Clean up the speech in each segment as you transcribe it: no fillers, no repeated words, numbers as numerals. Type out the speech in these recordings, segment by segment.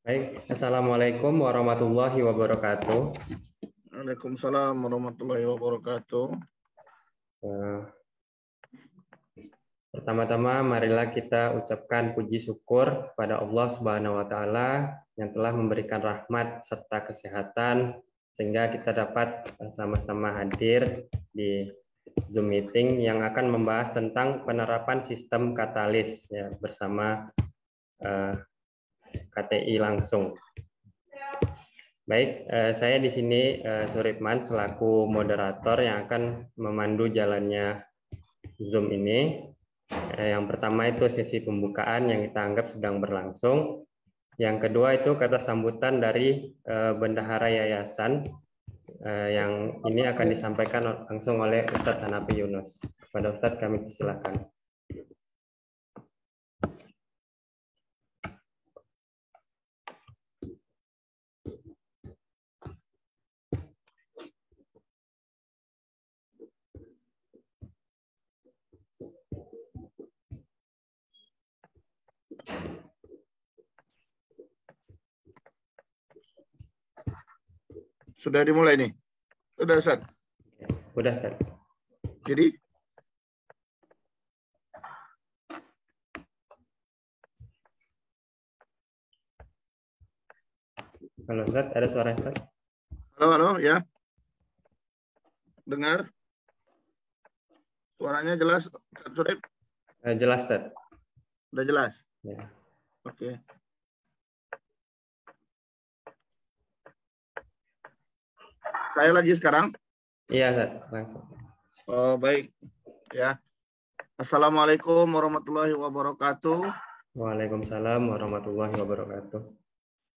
Baik, Assalamualaikum warahmatullahi wabarakatuh. Waalaikumsalam warahmatullahi wabarakatuh. Eh, Pertama-tama, marilah kita ucapkan puji syukur kepada Allah Subhanahu wa Ta'ala yang telah memberikan rahmat serta kesehatan, sehingga kita dapat sama-sama hadir di Zoom meeting yang akan membahas tentang penerapan sistem katalis ya, bersama KTI langsung. Baik, saya di sini Suripman selaku moderator yang akan memandu jalannya Zoom ini. Yang pertama itu sesi pembukaan yang kita anggap sedang berlangsung. Yang kedua itu kata sambutan dari Bendahara Yayasan yang ini akan disampaikan langsung oleh Ustadz Hanafi Yunus. Kepada Ustadz kami persilakan. Sudah dimulai nih? Sudah, Ustaz? Sudah, Ustaz. Jadi? Halo, Ustaz. Ada suara, Ustaz? Halo, ya. Dengar? Suaranya jelas, Ustaz? Jelas, Ustaz. Sudah jelas? Ya. Oke. Saya lagi sekarang? Iya, Ustaz. Langsung. Oh, baik. Ya. Assalamualaikum warahmatullahi wabarakatuh. Waalaikumsalam warahmatullahi wabarakatuh.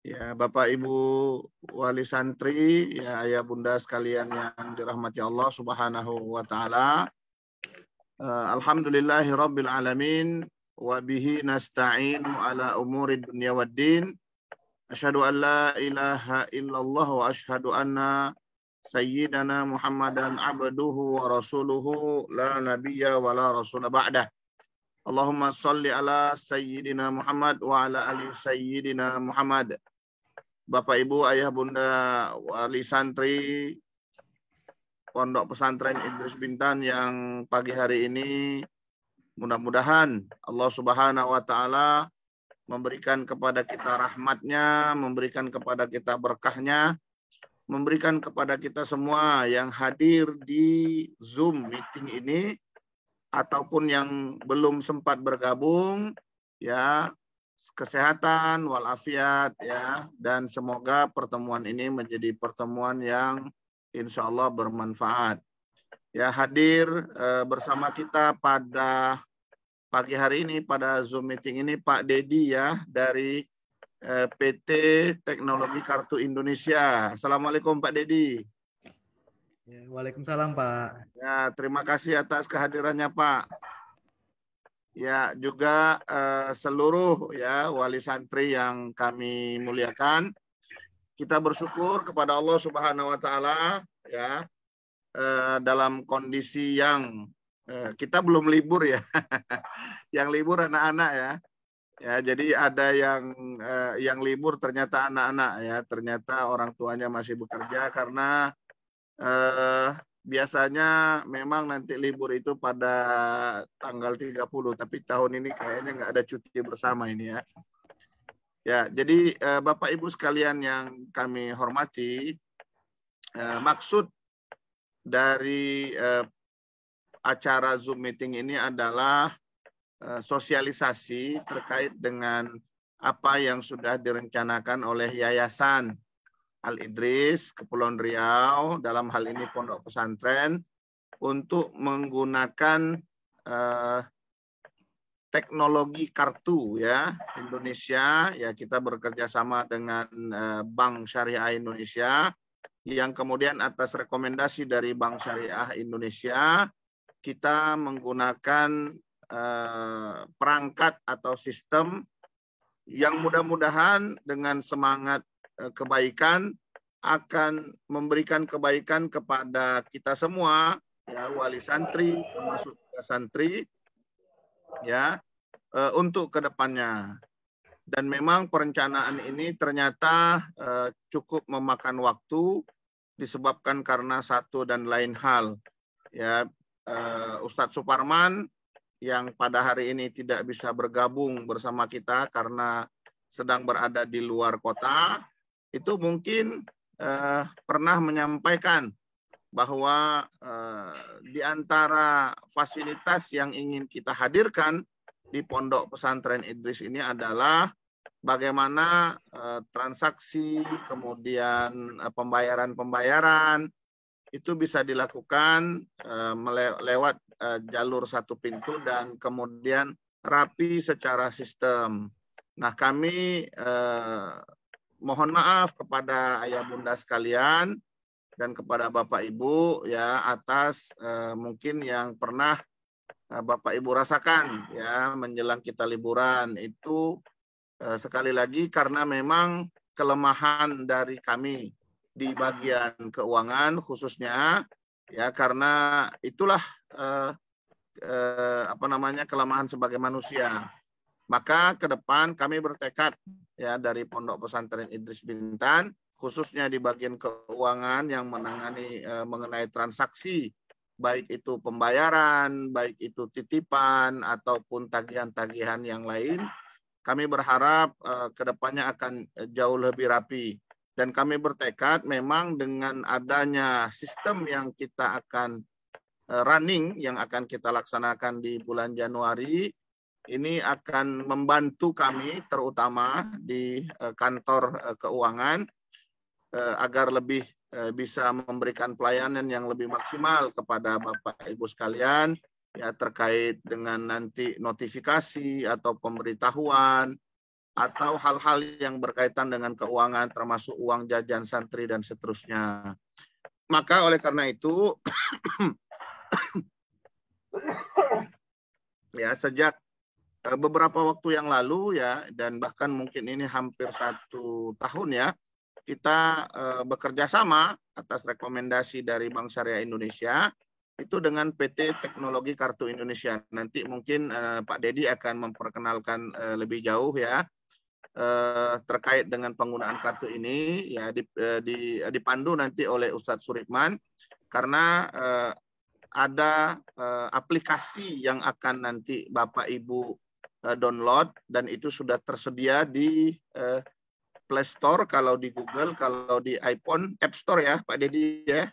Ya, Bapak Ibu Wali Santri, ya ayah bunda sekalian yang dirahmati Allah Subhanahu wa taala. Alhamdulillahi rabbil alamin wa bihi nasta'in ala umuri dunya waddin. Asyhadu an la ilaha illallah wa asyhadu anna sayyidana Muhammadan abduhu wa rasuluhu la nabiyya wa la rasula ba'dah. Allahumma salli ala sayyidina Muhammad wa ala ali sayyidina Muhammad. Bapak Ibu, ayah bunda wali santri Pondok Pesantren Idris Bintan yang pagi hari ini mudah-mudahan Allah Subhanahu wa taala memberikan kepada kita rahmatnya, memberikan kepada kita berkahnya, memberikan kepada kita semua yang hadir di Zoom meeting ini ataupun yang belum sempat bergabung, ya, kesehatan walafiat, ya, dan semoga pertemuan ini menjadi pertemuan yang insya Allah bermanfaat. Ya, hadir bersama kita pada pagi hari ini pada Zoom meeting ini Pak Dedi, ya, dari PT Teknologi Kartu Indonesia. Assalamualaikum Pak Dedi. Ya, waalaikumsalam Pak. Ya, terima kasih atas kehadirannya Pak. Ya, juga seluruh ya wali santri yang kami muliakan. Kita bersyukur kepada Allah Subhanahu wa taala, ya, dalam kondisi yang kita belum libur, ya. Yang libur anak-anak, ya. Ya, jadi ada yang libur ternyata anak-anak, ya. Ternyata orang tuanya masih bekerja karena biasanya memang nanti libur itu pada tanggal 30, tapi tahun ini kayaknya nggak ada cuti bersama ini, ya. Ya, jadi Bapak Ibu sekalian yang kami hormati, maksud dari acara Zoom meeting ini adalah sosialisasi terkait dengan apa yang sudah direncanakan oleh Yayasan Al-Idris Kepulauan Riau, dalam hal ini Pondok Pesantren, untuk menggunakan teknologi kartu, ya, Indonesia, ya, kita bekerja sama dengan Bank Syariah Indonesia, yang kemudian atas rekomendasi dari Bank Syariah Indonesia kita menggunakan perangkat atau sistem yang mudah-mudahan dengan semangat kebaikan akan memberikan kebaikan kepada kita semua, ya, wali santri termasuk santri, ya, untuk kedepannya. Dan memang perencanaan ini ternyata cukup memakan waktu disebabkan karena satu dan lain hal. Ya, Ustadz Suparman yang pada hari ini tidak bisa bergabung bersama kita karena sedang berada di luar kota, itu mungkin pernah menyampaikan bahwa di antara fasilitas yang ingin kita hadirkan di Pondok Pesantren Idris ini adalah bagaimana transaksi, kemudian pembayaran itu bisa dilakukan lewat jalur satu pintu dan kemudian rapi secara sistem. Nah, kami mohon maaf kepada ayah bunda sekalian dan kepada Bapak Ibu ya atas mungkin yang pernah Bapak Ibu rasakan ya menjelang kita liburan itu sekali lagi karena memang kelemahan dari kami di bagian keuangan khususnya ya karena itulah kelemahan sebagai manusia. Maka ke depan kami bertekad ya dari Pondok Pesantren Idris Bintan khususnya di bagian keuangan yang menangani mengenai transaksi baik itu pembayaran, baik itu titipan ataupun tagihan-tagihan yang lain, kami berharap kedepannya akan jauh lebih rapi. Dan kami bertekad memang dengan adanya sistem yang kita akan running, yang akan kita laksanakan di bulan Januari, ini akan membantu kami terutama di kantor keuangan agar lebih bisa memberikan pelayanan yang lebih maksimal kepada Bapak Ibu sekalian ya terkait dengan nanti notifikasi atau pemberitahuan atau hal-hal yang berkaitan dengan keuangan termasuk uang jajan santri dan seterusnya. Maka oleh karena itu ya sejak beberapa waktu yang lalu ya dan bahkan mungkin ini hampir 1 tahun ya kita bekerja sama atas rekomendasi dari Bank Syariah Indonesia itu dengan PT Teknologi Kartu Indonesia. Nanti mungkin Pak Dedi akan memperkenalkan lebih jauh ya terkait dengan penggunaan kartu ini ya dipandu nanti oleh Ustadz Suripman karena ada aplikasi yang akan nanti Bapak Ibu download dan itu sudah tersedia di Play Store, kalau di Google, kalau di iPhone, App Store ya Pak Dedi ya.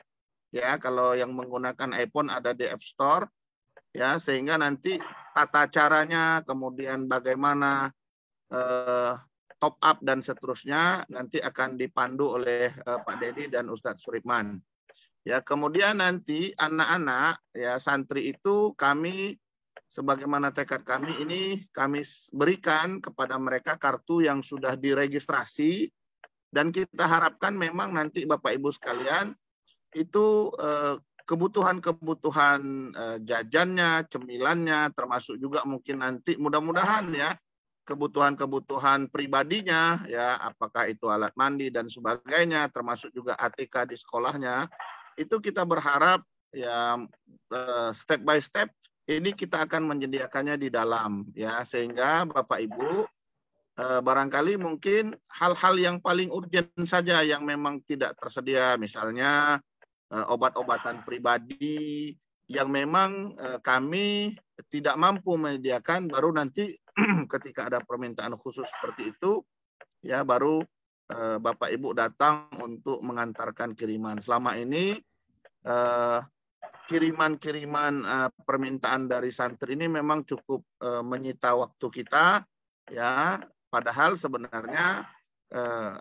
Ya, kalau yang menggunakan iPhone ada di App Store ya, sehingga nanti tata caranya, kemudian bagaimana top up dan seterusnya nanti akan dipandu oleh Pak Dedi dan Ustadz Suripman. Ya, kemudian nanti anak-anak ya santri itu kami sebagaimana tekad kami ini kami berikan kepada mereka kartu yang sudah diregistrasi dan kita harapkan memang nanti Bapak Ibu sekalian itu kebutuhan-kebutuhan jajannya, cemilannya termasuk juga mungkin nanti mudah-mudahan ya kebutuhan-kebutuhan pribadinya ya apakah itu alat mandi dan sebagainya termasuk juga ATK di sekolahnya itu kita berharap ya step by step ini kita akan menyediakannya di dalam ya sehingga Bapak Ibu barangkali mungkin hal-hal yang paling urgent saja yang memang tidak tersedia misalnya obat-obatan pribadi yang memang kami tidak mampu menyediakan baru nanti ketika ada permintaan khusus seperti itu ya baru Bapak Ibu datang untuk mengantarkan kiriman. Selama ini kiriman-kiriman permintaan dari santri ini memang cukup menyita waktu kita ya padahal sebenarnya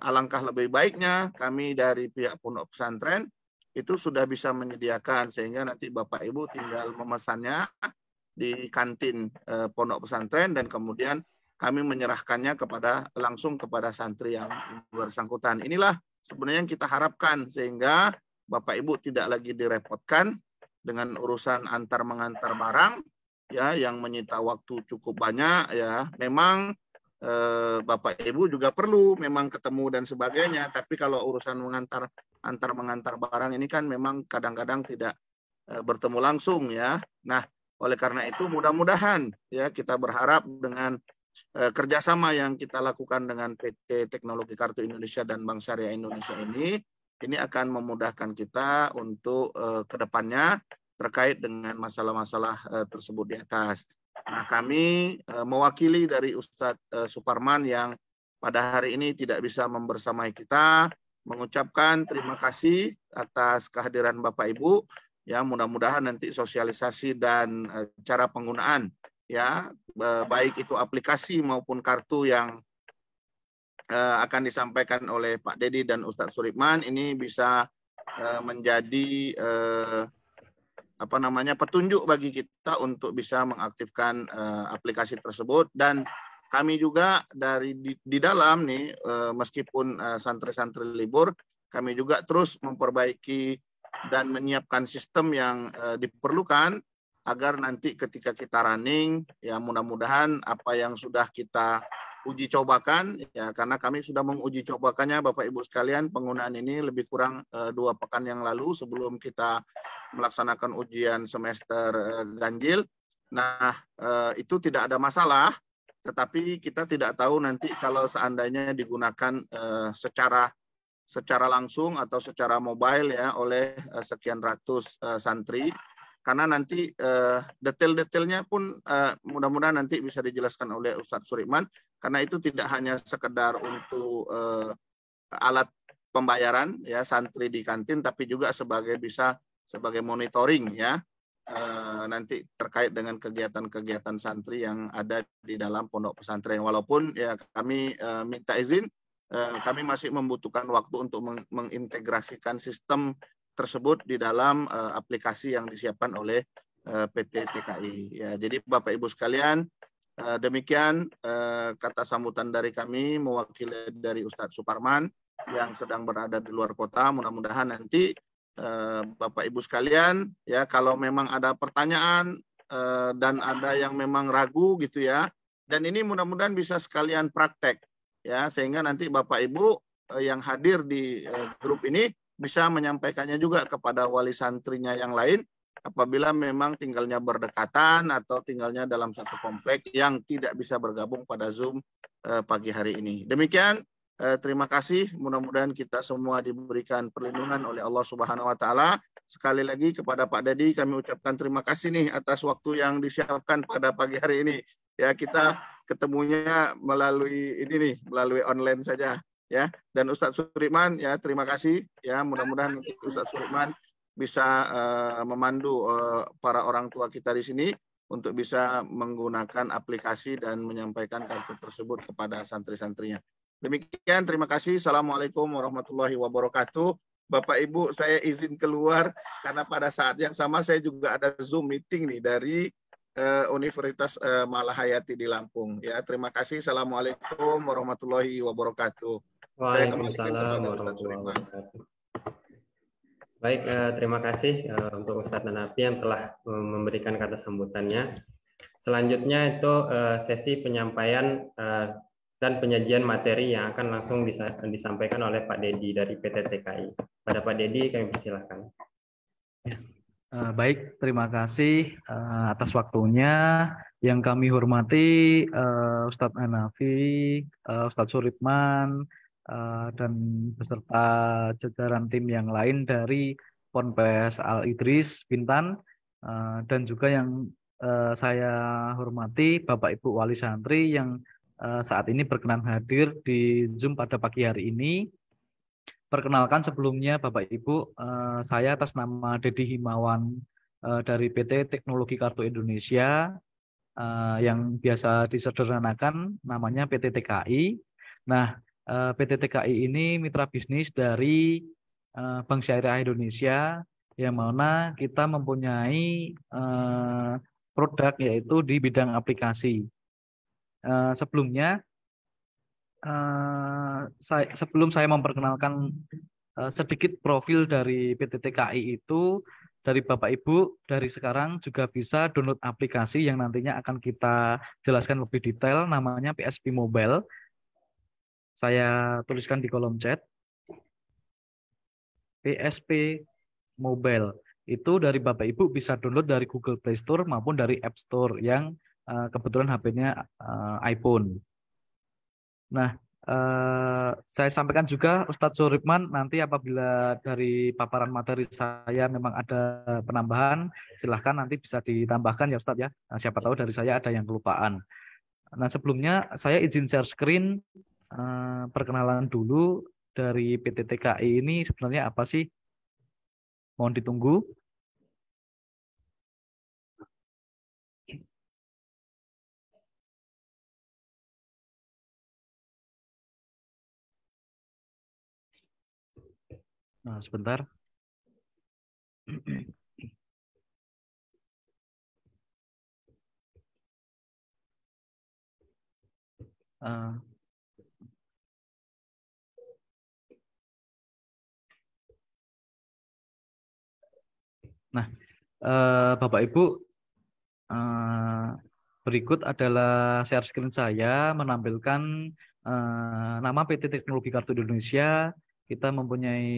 alangkah lebih baiknya kami dari pihak pondok pesantren itu sudah bisa menyediakan sehingga nanti Bapak Ibu tinggal memesannya di kantin pondok pesantren dan kemudian kami menyerahkannya langsung kepada santri yang bersangkutan. Inilah sebenarnya yang kita harapkan sehingga Bapak Ibu tidak lagi direpotkan dengan urusan antar mengantar barang ya yang menyita waktu cukup banyak ya. Memang Bapak Ibu juga perlu memang ketemu dan sebagainya, tapi kalau urusan mengantar barang ini kan memang kadang-kadang tidak bertemu langsung ya. Nah, oleh karena itu mudah-mudahan ya kita berharap dengan kerjasama yang kita lakukan dengan PT Teknologi Kartu Indonesia dan Bank Syariah Indonesia ini akan memudahkan kita untuk kedepannya terkait dengan masalah-masalah tersebut di atas. Nah, kami mewakili dari Ustadz Suparman yang pada hari ini tidak bisa membersamai kita, mengucapkan terima kasih atas kehadiran Bapak Ibu. Ya, mudah-mudahan nanti sosialisasi dan cara penggunaan ya, baik itu aplikasi maupun kartu yang akan disampaikan oleh Pak Dedi dan Ustadz Suripman ini bisa menjadi petunjuk bagi kita untuk bisa mengaktifkan aplikasi tersebut. Dan kami juga di dalam nih meskipun santri-santri libur, kami juga terus memperbaiki dan menyiapkan sistem yang diperlukan agar nanti ketika kita running ya mudah-mudahan apa yang sudah kita uji cobakan ya, karena kami sudah menguji cobakannya Bapak Ibu sekalian, penggunaan ini lebih kurang 2 pekan yang lalu sebelum kita melaksanakan ujian semester ganjil. Nah, itu tidak ada masalah, tetapi kita tidak tahu nanti kalau seandainya digunakan secara langsung atau secara mobile ya oleh sekian ratus santri. Karena nanti detail-detailnya pun mudah-mudahan nanti bisa dijelaskan oleh Ustadz Suripman, karena itu tidak hanya sekedar untuk alat pembayaran ya santri di kantin, tapi juga bisa sebagai monitoring ya nanti terkait dengan kegiatan-kegiatan santri yang ada di dalam pondok pesantren. Walaupun ya kami minta izin, kami masih membutuhkan waktu untuk mengintegrasikan sistem tersebut di dalam aplikasi yang disiapkan oleh PT TKI. Ya, jadi Bapak Ibu sekalian, demikian kata sambutan dari kami mewakili dari Ustadz Suparman yang sedang berada di luar kota. Mudah-mudahan nanti Bapak Ibu sekalian ya kalau memang ada pertanyaan dan ada yang memang ragu gitu ya, dan ini mudah-mudahan bisa sekalian praktek ya, sehingga nanti Bapak Ibu yang hadir di grup ini bisa menyampaikannya juga kepada wali santrinya yang lain apabila memang tinggalnya berdekatan atau tinggalnya dalam satu komplek yang tidak bisa bergabung pada Zoom pagi hari ini. Demikian, terima kasih. Mudah-mudahan kita semua diberikan perlindungan oleh Allah Subhanahu wa taala. Sekali lagi kepada Pak Dedi kami ucapkan terima kasih nih atas waktu yang disiapkan pada pagi hari ini. Ya, kita ketemunya melalui online saja. Ya, dan Ustadz Suripman ya terima kasih ya, mudah-mudahan nanti Ustadz Suripman bisa memandu para orang tua kita di sini untuk bisa menggunakan aplikasi dan menyampaikan kartu tersebut kepada santri-santrinya. Demikian, terima kasih. Assalamualaikum warahmatullahi wabarakatuh. Bapak Ibu, saya izin keluar karena pada saat yang sama saya juga ada Zoom meeting nih dari Universitas Malahayati di Lampung. Ya, terima kasih. Assalamualaikum warahmatullahi wabarakatuh. Waalaikumsalam warahmatullahi wabarakatuh. Baik, terima kasih untuk Ustadz Hanafi yang telah memberikan kata sambutannya. Selanjutnya itu sesi penyampaian dan penyajian materi yang akan langsung disampaikan oleh Pak Dedi dari PT TKI. Pada Pak Dedi kami persilahkan. Baik, terima kasih atas waktunya. Yang kami hormati Ustadz Hanafi, Ustadz Suripman, dan beserta jajaran tim yang lain dari Ponpes Al Idris Bintan, dan juga yang saya hormati Bapak Ibu Wali Santri yang saat ini berkenan hadir di Zoom pada pagi hari ini. Perkenalkan sebelumnya Bapak Ibu, saya atas nama Dedi Himawan dari PT Teknologi Kartu Indonesia yang biasa disederhanakan namanya PT TKI. Nah, PT TKI ini mitra bisnis dari Bank Syariah Indonesia yang mana kita mempunyai produk yaitu di bidang aplikasi. Sebelumnya sebelum saya memperkenalkan sedikit profil dari PT TKI itu, dari Bapak Ibu dari sekarang juga bisa download aplikasi yang nantinya akan kita jelaskan lebih detail, namanya PSP Mobile. Saya tuliskan di kolom chat. PSP Mobile itu dari Bapak Ibu bisa download dari Google Play Store maupun dari App Store yang kebetulan HP-nya iPhone. Nah, saya sampaikan juga Ustadz Suripman, nanti apabila dari paparan materi saya memang ada penambahan, silahkan nanti bisa ditambahkan ya Ustadz ya. Nah, siapa tahu dari saya ada yang kelupaan. Nah, sebelumnya saya izin share screen, perkenalan dulu dari PT TKI ini sebenarnya apa sih? Mohon ditunggu. Nah, sebentar. Eh, Nah, Bapak Ibu, berikut adalah share screen saya menampilkan nama PT Teknologi Kartu Indonesia. Kita mempunyai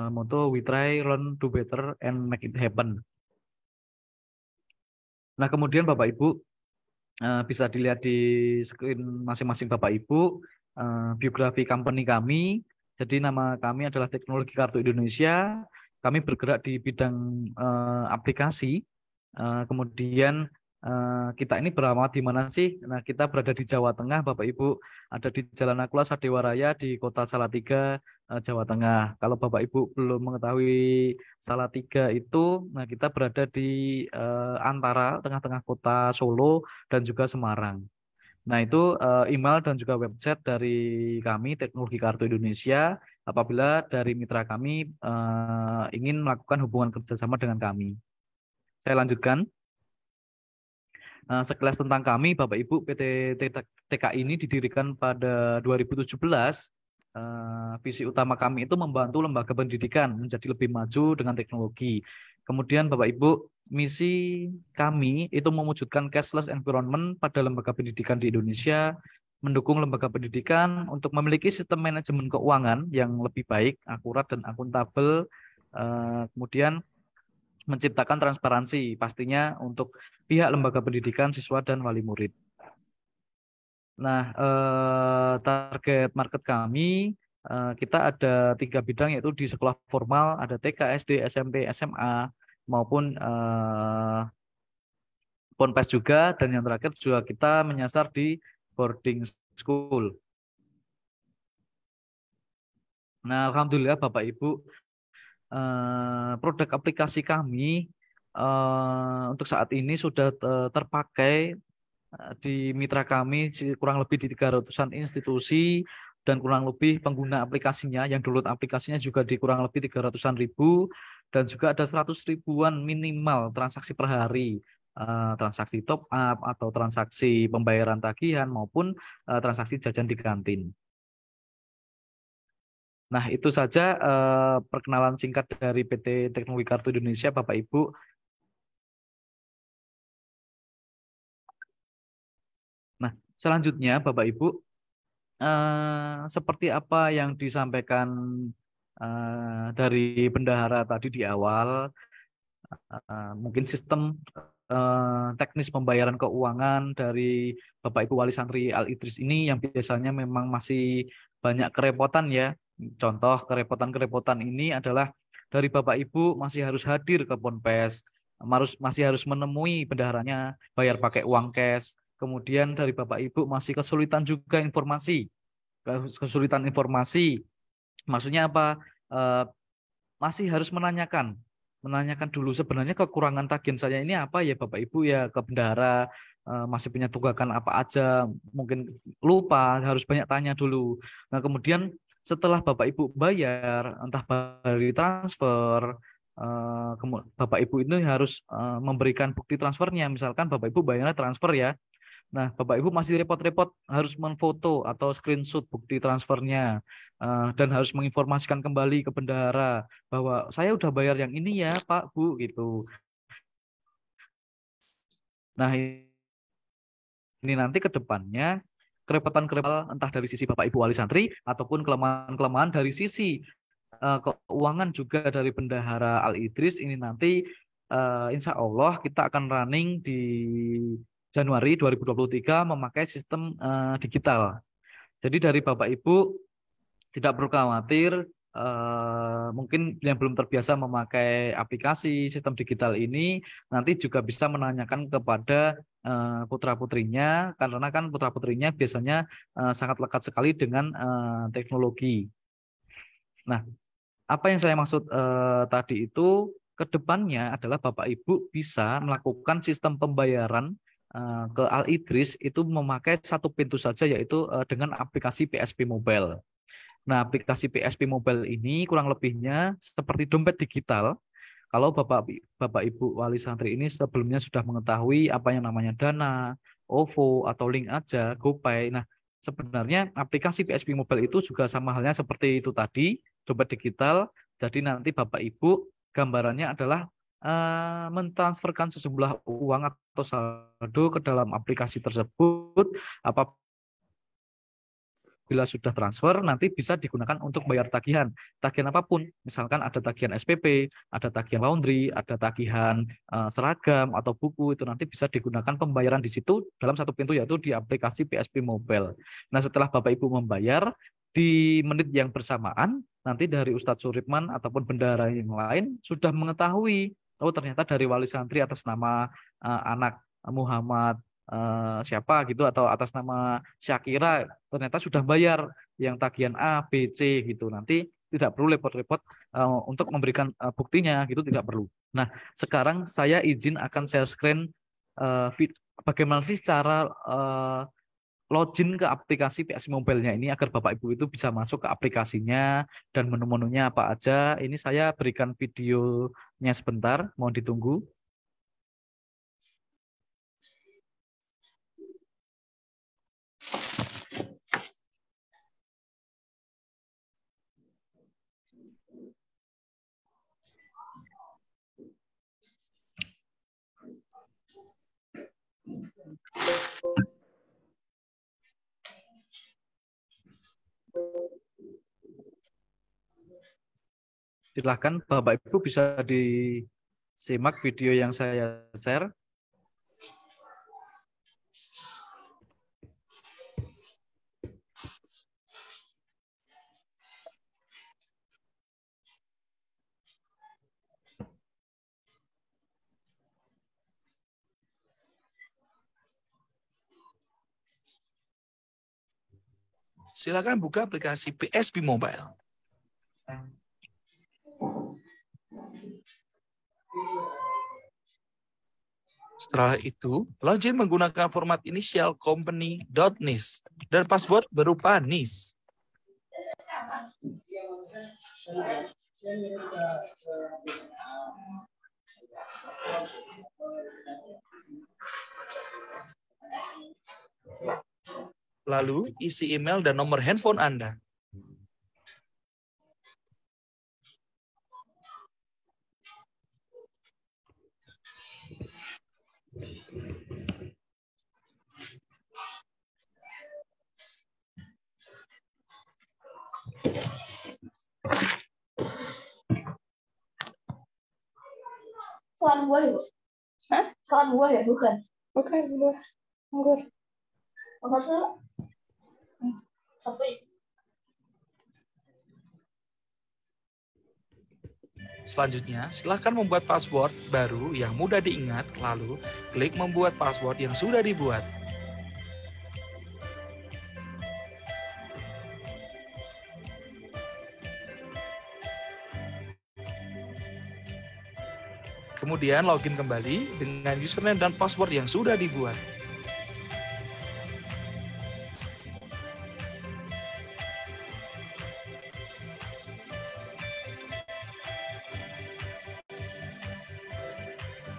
motto We Try, Learn, Do Better, and Make It Happen. Nah, kemudian Bapak Ibu bisa dilihat di screen masing-masing Bapak Ibu biografi company kami. Jadi nama kami adalah Teknologi Kartu Indonesia. Kami bergerak di bidang aplikasi. Kemudian kita ini beralamat di mana sih? Nah, kita berada di Jawa Tengah, Bapak Ibu. Ada di Jalan Nakula Sadewa Raya di Kota Salatiga, Jawa Tengah. Kalau Bapak Ibu belum mengetahui Salatiga itu, nah kita berada di antara tengah-tengah kota Solo dan juga Semarang. Nah, itu email dan juga website dari kami, Teknologi Kartu Indonesia, apabila dari mitra kami ingin melakukan hubungan kerjasama dengan kami. Saya lanjutkan. Sekilas tentang kami, Bapak Ibu, PT TKI ini didirikan pada 2017. Visi utama kami itu membantu lembaga pendidikan menjadi lebih maju dengan teknologi. Kemudian Bapak Ibu, misi kami itu mewujudkan cashless environment pada lembaga pendidikan di Indonesia, mendukung lembaga pendidikan untuk memiliki sistem manajemen keuangan yang lebih baik, akurat, dan akuntabel. Kemudian menciptakan transparansi pastinya untuk pihak lembaga pendidikan, siswa, dan wali murid. Nah, target market kami, kita ada 3 bidang, yaitu di sekolah formal, ada TK, SD, SMP, SMA, maupun Ponpes juga, dan yang terakhir juga kita menyasar di boarding school. Nah, Alhamdulillah Bapak Ibu, produk aplikasi kami untuk saat ini sudah terpakai di mitra kami kurang lebih di 300-an institusi, dan kurang lebih pengguna aplikasinya yang download aplikasinya juga di kurang lebih 300-an ribu, dan juga ada 100 ribuan minimal transaksi per hari, transaksi top up atau transaksi pembayaran tagihan maupun transaksi jajan di kantin. Nah, itu saja perkenalan singkat dari PT Teknologi Kartu Indonesia, Bapak Ibu. Nah, selanjutnya Bapak Ibu, seperti apa yang disampaikan dari bendahara tadi di awal, mungkin sistem teknis pembayaran keuangan dari Bapak Ibu Wali Santri Al-Idris ini yang biasanya memang masih banyak kerepotan ya. Contoh kerepotan-kerepotan ini adalah dari Bapak Ibu masih harus hadir ke Ponpes, masih harus menemui bendaharanya, bayar pakai uang cash. Kemudian dari Bapak Ibu masih kesulitan juga kesulitan informasi. Maksudnya apa? Masih harus menanyakan dulu sebenarnya kekurangan tagihan saya ini apa ya Bapak Ibu ya, ke bendahara masih punya tunggakan apa aja, mungkin lupa, harus banyak tanya dulu. Nah, kemudian setelah Bapak Ibu bayar, entah dari transfer, Bapak Ibu ini harus memberikan bukti transfernya. Misalkan Bapak Ibu bayarnya transfer ya. Nah, Bapak Ibu masih repot-repot harus memfoto atau screenshot bukti transfernya, dan harus menginformasikan kembali ke bendahara bahwa saya udah bayar yang ini ya Pak Bu gitu. Nah, ini nanti ke depannya kerepotan-kerepotan entah dari sisi Bapak Ibu Wali Santri ataupun kelemahan-kelemahan dari sisi keuangan juga dari bendahara Al-Idris ini nanti insya Allah kita akan running di Januari 2023 memakai sistem digital. Jadi dari Bapak Ibu tidak perlu khawatir, mungkin yang belum terbiasa memakai aplikasi sistem digital ini nanti juga bisa menanyakan kepada putra-putrinya, karena kan putra-putrinya biasanya sangat lekat sekali dengan teknologi. Nah, apa yang saya maksud tadi itu, kedepannya adalah Bapak Ibu bisa melakukan sistem pembayaran ke Al-Idris itu memakai satu pintu saja, yaitu dengan aplikasi PSP Mobile. Nah, aplikasi PSP Mobile ini kurang lebihnya seperti dompet digital. Kalau Bapak Ibu wali santri ini sebelumnya sudah mengetahui apa yang namanya Dana, OVO, atau Link Aja, GoPay. Nah, sebenarnya aplikasi PSP Mobile itu juga sama halnya seperti itu tadi, dompet digital. Jadi nanti Bapak Ibu gambarannya adalah mentransferkan sejumlah uang atau saldo ke dalam aplikasi tersebut. Bila sudah transfer, nanti bisa digunakan untuk bayar tagihan. Tagihan apapun, misalkan ada tagihan SPP, ada tagihan laundry, ada tagihan seragam atau buku, itu nanti bisa digunakan pembayaran di situ dalam satu pintu, yaitu di aplikasi PSP Mobile. Nah, setelah Bapak Ibu membayar, di menit yang bersamaan, nanti dari Ustadz Suripman ataupun bendahara yang lain sudah mengetahui, oh ternyata dari wali santri atas nama anak Muhammad siapa gitu, atau atas nama Syakira ternyata sudah bayar yang tagihan A, B, C gitu. Nanti tidak perlu repot-repot untuk memberikan buktinya gitu, tidak perlu. Nah, sekarang saya izin akan share screen bagaimana sih cara login ke aplikasi PSP Mobile-nya ini agar Bapak Ibu itu bisa masuk ke aplikasinya dan menu-menunya apa aja. Ini saya berikan videonya sebentar, mohon ditunggu. Silahkan Bapak Ibu bisa disimak video yang saya share. Silakan buka aplikasi PSP Mobile. Setelah itu, login menggunakan format inisial company.nis dan password berupa NIS. Lalu, isi email dan nomor handphone Anda. Soal buah ya, Bu? Hah? Soal buah ya? Bukan? Bukan, buah. Anggur. Oh, satu? Satu. Selanjutnya, silahkan membuat password baru yang mudah diingat, lalu klik membuat password yang sudah dibuat. Kemudian login kembali dengan username dan password yang sudah dibuat.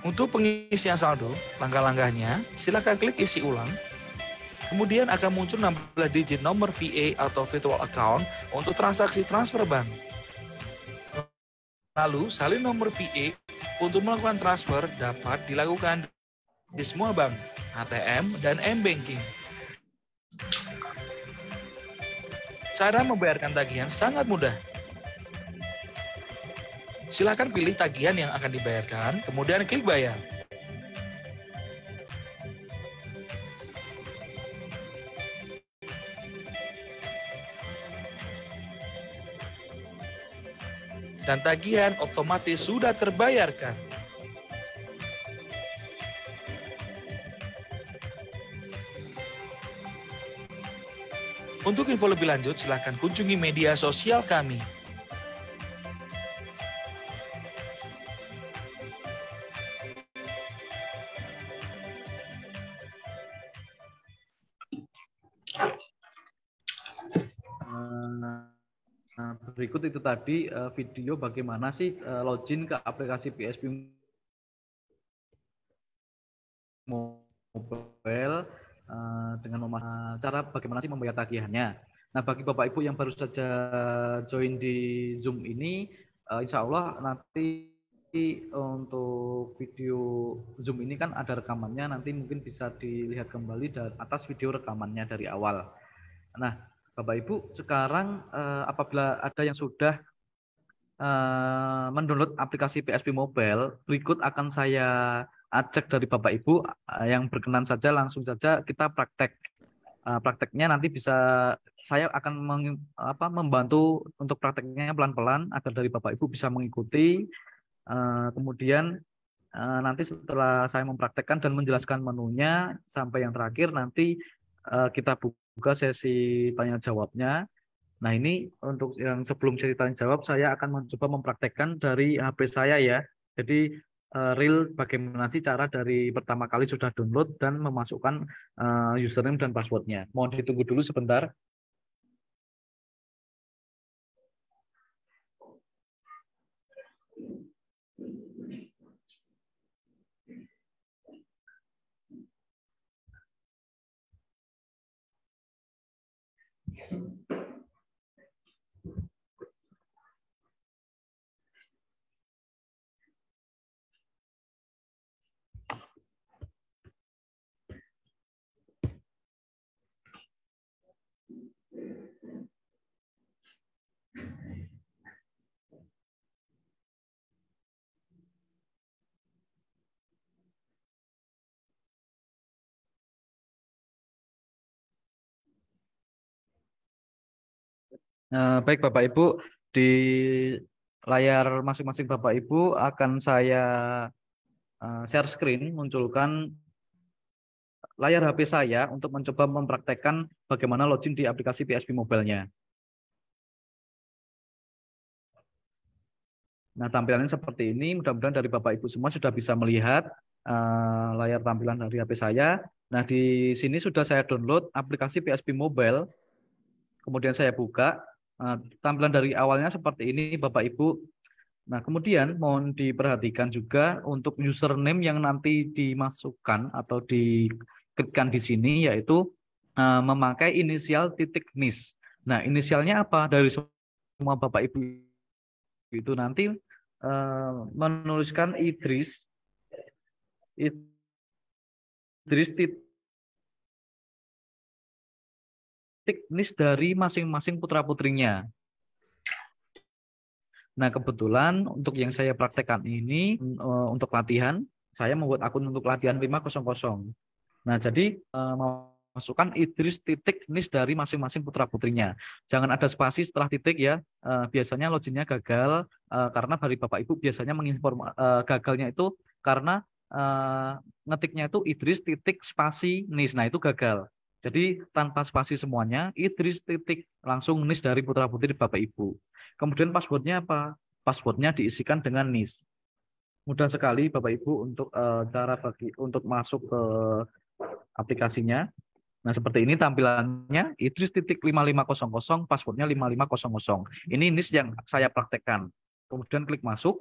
Untuk pengisian saldo, langkah-langkahnya, silakan klik isi ulang. Kemudian akan muncul 16 digit nomor VA atau virtual account untuk transaksi transfer bank. Lalu, salin nomor VA untuk melakukan transfer dapat dilakukan di semua bank, ATM, dan M-Banking. Cara membayarkan tagihan sangat mudah. Silakan pilih tagihan yang akan dibayarkan, kemudian klik bayar. dan tagihan otomatis sudah terbayarkan. Untuk info lebih lanjut, silakan kunjungi media sosial kami. Nah, berikut itu tadi video bagaimana sih login ke aplikasi PSP Mobile dengan cara bagaimana sih membayar tagihannya. Nah, bagi Bapak Ibu yang baru saja join di Zoom ini, insya Allah nanti untuk video Zoom ini kan ada rekamannya, nanti mungkin bisa dilihat kembali dari atas video rekamannya dari awal. Nah, Bapak Ibu, sekarang apabila ada yang sudah mendownload aplikasi PSP Mobile, berikut akan saya ajak dari Bapak Ibu yang berkenan saja, langsung saja kita praktek. Prakteknya nanti bisa saya akan membantu untuk prakteknya pelan-pelan agar dari Bapak Ibu bisa mengikuti. Kemudian nanti setelah saya mempraktekkan dan menjelaskan menunya sampai yang terakhir, nanti kita buka sesi tanya jawabnya. Nah, ini untuk yang sebelum sesi tanya jawab, saya akan mencoba mempraktekkan dari HP saya ya. Jadi real bagaimana sih cara dari pertama kali sudah download dan memasukkan username dan passwordnya. Mohon ditunggu dulu sebentar. Baik Bapak Ibu, di layar masing-masing Bapak Ibu akan saya share screen, munculkan layar HP saya untuk mencoba mempraktekkan bagaimana login di aplikasi PSP Mobile-nya. Nah, tampilannya seperti ini. Mudah-mudahan dari Bapak Ibu semua sudah bisa melihat layar tampilan dari HP saya. Nah, di sini sudah saya download aplikasi PSP Mobile. Kemudian saya buka. Tampilan dari awalnya seperti ini, Bapak Ibu. Nah, kemudian mohon diperhatikan juga untuk username yang nanti dimasukkan atau diklikkan di sini, yaitu memakai inisial .nis. Nah, inisialnya apa? Dari semua Bapak Ibu itu nanti menuliskan Idris nis dari masing-masing putra-putrinya. Nah, kebetulan untuk yang saya praktekkan ini untuk latihan, saya membuat akun untuk latihan 500. Nah, jadi masukkan Idris.nis dari masing-masing putra-putrinya. Jangan ada spasi setelah titik ya. Biasanya loginnya gagal karena dari Bapak Ibu biasanya gagalnya itu karena ngetiknya itu Idris.spasi.nis. Nah, itu gagal. Jadi tanpa spasi semuanya, Idris. langsung nis dari putra-putri Bapak Ibu. Kemudian passwordnya apa? Passwordnya diisikan dengan nis. Mudah sekali Bapak Ibu untuk cara untuk masuk ke aplikasinya. Nah, seperti ini tampilannya, Idris.5500, passwordnya 5500. Ini nis yang saya praktekkan. Kemudian klik masuk.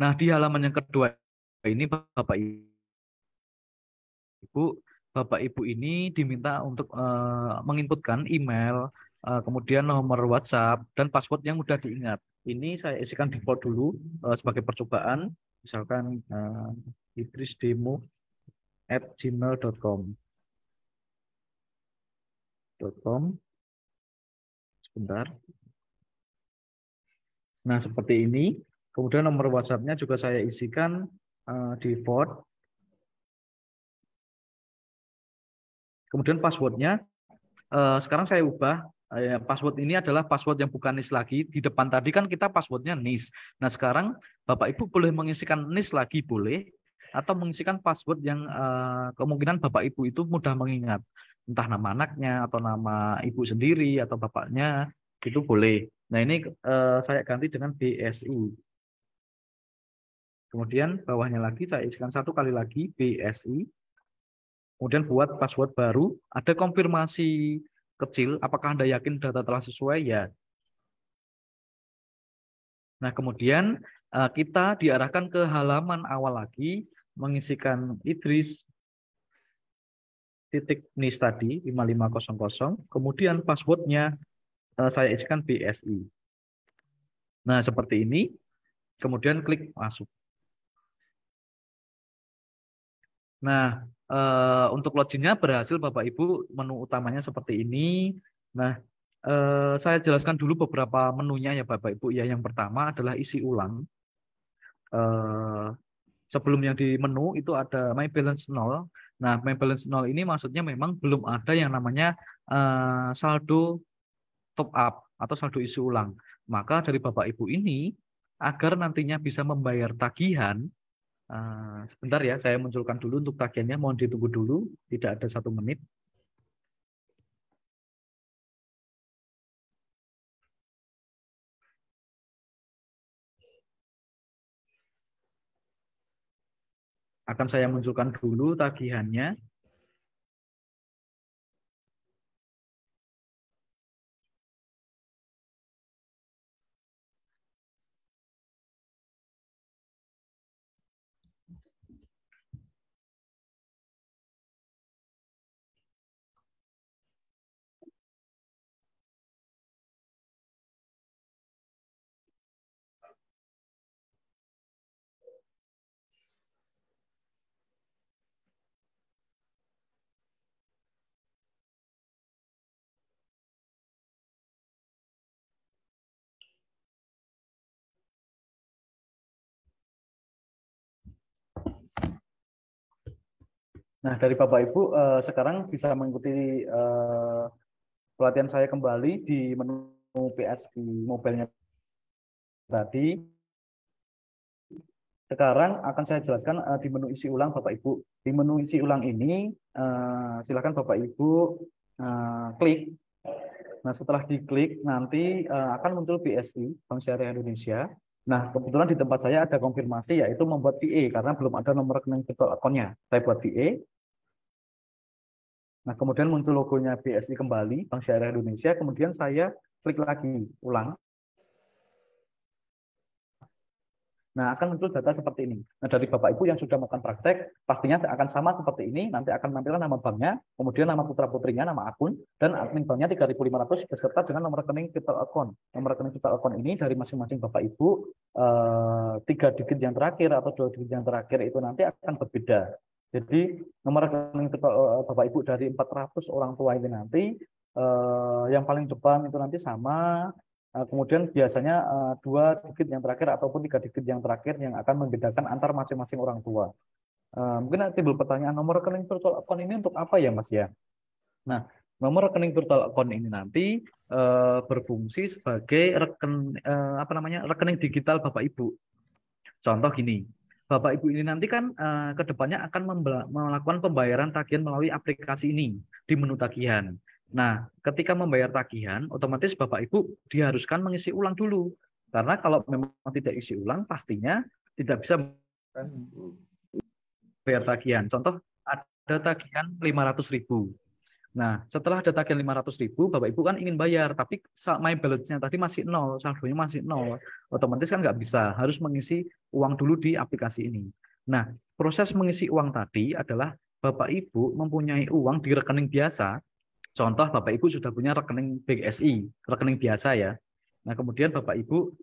Nah, di halaman yang kedua ini Bapak Ibu ini diminta untuk menginputkan email, kemudian nomor WhatsApp, dan password yang mudah diingat. Ini saya isikan default dulu sebagai percobaan. Misalkan idrisdemo@gmail.com. Sebentar. Nah, seperti ini. Kemudian nomor WhatsApp-nya juga saya isikan default. Kemudian passwordnya sekarang saya ubah Password ini adalah password yang bukan NIS lagi. Di depan tadi kan kita passwordnya NIS. Nah sekarang Bapak Ibu boleh mengisikan NIS lagi boleh, atau mengisikan password yang kemungkinan Bapak Ibu itu mudah mengingat. Entah nama anaknya, atau nama ibu sendiri, atau bapaknya, itu boleh. Nah ini saya ganti dengan BSI. Kemudian bawahnya lagi saya isikan satu kali lagi BSI. Kemudian buat password baru, ada konfirmasi kecil, apakah Anda yakin data telah sesuai? Ya. Nah, kemudian kita diarahkan ke halaman awal lagi, mengisikan Idris titik NIS tadi, 5500, kemudian passwordnya saya isikan BSI. Nah, seperti ini, kemudian klik masuk. Nah, untuk loginnya berhasil Bapak Ibu, menu utamanya seperti ini. Nah, saya jelaskan dulu beberapa menunya ya Bapak Ibu. Ya, yang pertama adalah isi ulang. Sebelum yang di menu itu ada My Balance 0. Nah, My Balance 0 ini maksudnya memang belum ada yang namanya saldo top up atau saldo isi ulang. Maka dari Bapak Ibu ini, agar nantinya bisa membayar tagihan, sebentar ya, saya munculkan dulu untuk tagihannya, mohon ditunggu dulu, tidak ada 1 menit. Akan saya munculkan dulu tagihannya. Nah, dari Bapak Ibu sekarang bisa mengikuti pelatihan saya kembali di menu PSI mobile-nya tadi. Sekarang akan saya jelaskan di menu isi ulang Bapak Ibu. Di menu isi ulang ini silakan Bapak Ibu klik. Nah, setelah diklik nanti akan muncul BSI, Bank Syariah Indonesia. Nah, kebetulan di tempat saya ada konfirmasi yaitu membuat VA karena belum ada nomor rekening virtual account-nya. Saya buat VA. Nah, kemudian muncul logonya BSI kembali, Bank Syariah Indonesia. Kemudian saya klik lagi, ulang. Nah, akan muncul data seperti ini. Nah, dari Bapak Ibu yang sudah melakukan praktek, pastinya akan sama seperti ini. Nanti akan menampilkan nama banknya, kemudian nama putra-putrinya, nama akun, dan admin banknya 3.500 beserta dengan nomor rekening virtual account. Nomor rekening virtual account ini dari masing-masing Bapak Ibu, 3 digit yang terakhir atau 2 digit yang terakhir itu nanti akan berbeda. Jadi, nomor rekening virtual Bapak Ibu dari 400 orang tua ini nanti, yang paling depan itu nanti sama. Kemudian biasanya 2 digit yang terakhir ataupun 3 digit yang terakhir yang akan membedakan antar masing-masing orang tua. Mungkin timbul pertanyaan, nomor rekening virtual account ini untuk apa ya Mas ya? Nah, nomor rekening virtual account ini nanti berfungsi sebagai rekening digital Bapak Ibu. Contoh gini, Bapak Ibu ini nanti kan ke depannya akan melakukan pembayaran tagihan melalui aplikasi ini di menu tagihan. Nah, ketika membayar tagihan, otomatis Bapak Ibu diharuskan mengisi ulang dulu. Karena kalau memang tidak isi ulang, pastinya tidak bisa bayar tagihan. Contoh, ada tagihan 500.000. Nah, setelah ada tagihan 500.000, Bapak Ibu kan ingin bayar, tapi my balance-nya tadi masih 0, saldonya masih 0. Otomatis kan nggak bisa, harus mengisi uang dulu di aplikasi ini. Nah, proses mengisi uang tadi adalah Bapak Ibu mempunyai uang di rekening biasa. Contoh Bapak Ibu sudah punya rekening BSI, rekening biasa ya. Nah, kemudian Bapak Ibu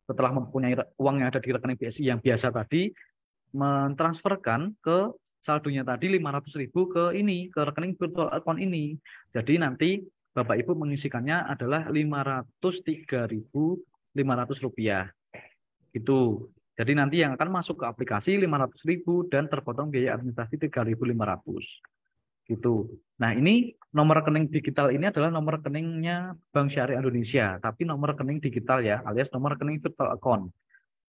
setelah mempunyai uang yang ada di rekening BSI yang biasa tadi, mentransferkan ke saldonya tadi 500.000 ke ini, ke rekening virtual account ini. Jadi nanti Bapak Ibu mengisikannya adalah Rp503.500. Itu. Jadi nanti yang akan masuk ke aplikasi 500.000 dan terpotong biaya administrasi 3.500. gitu. Nah, ini nomor rekening digital ini adalah nomor rekeningnya Bank Syariah Indonesia, tapi nomor rekening digital ya, alias nomor rekening virtual account.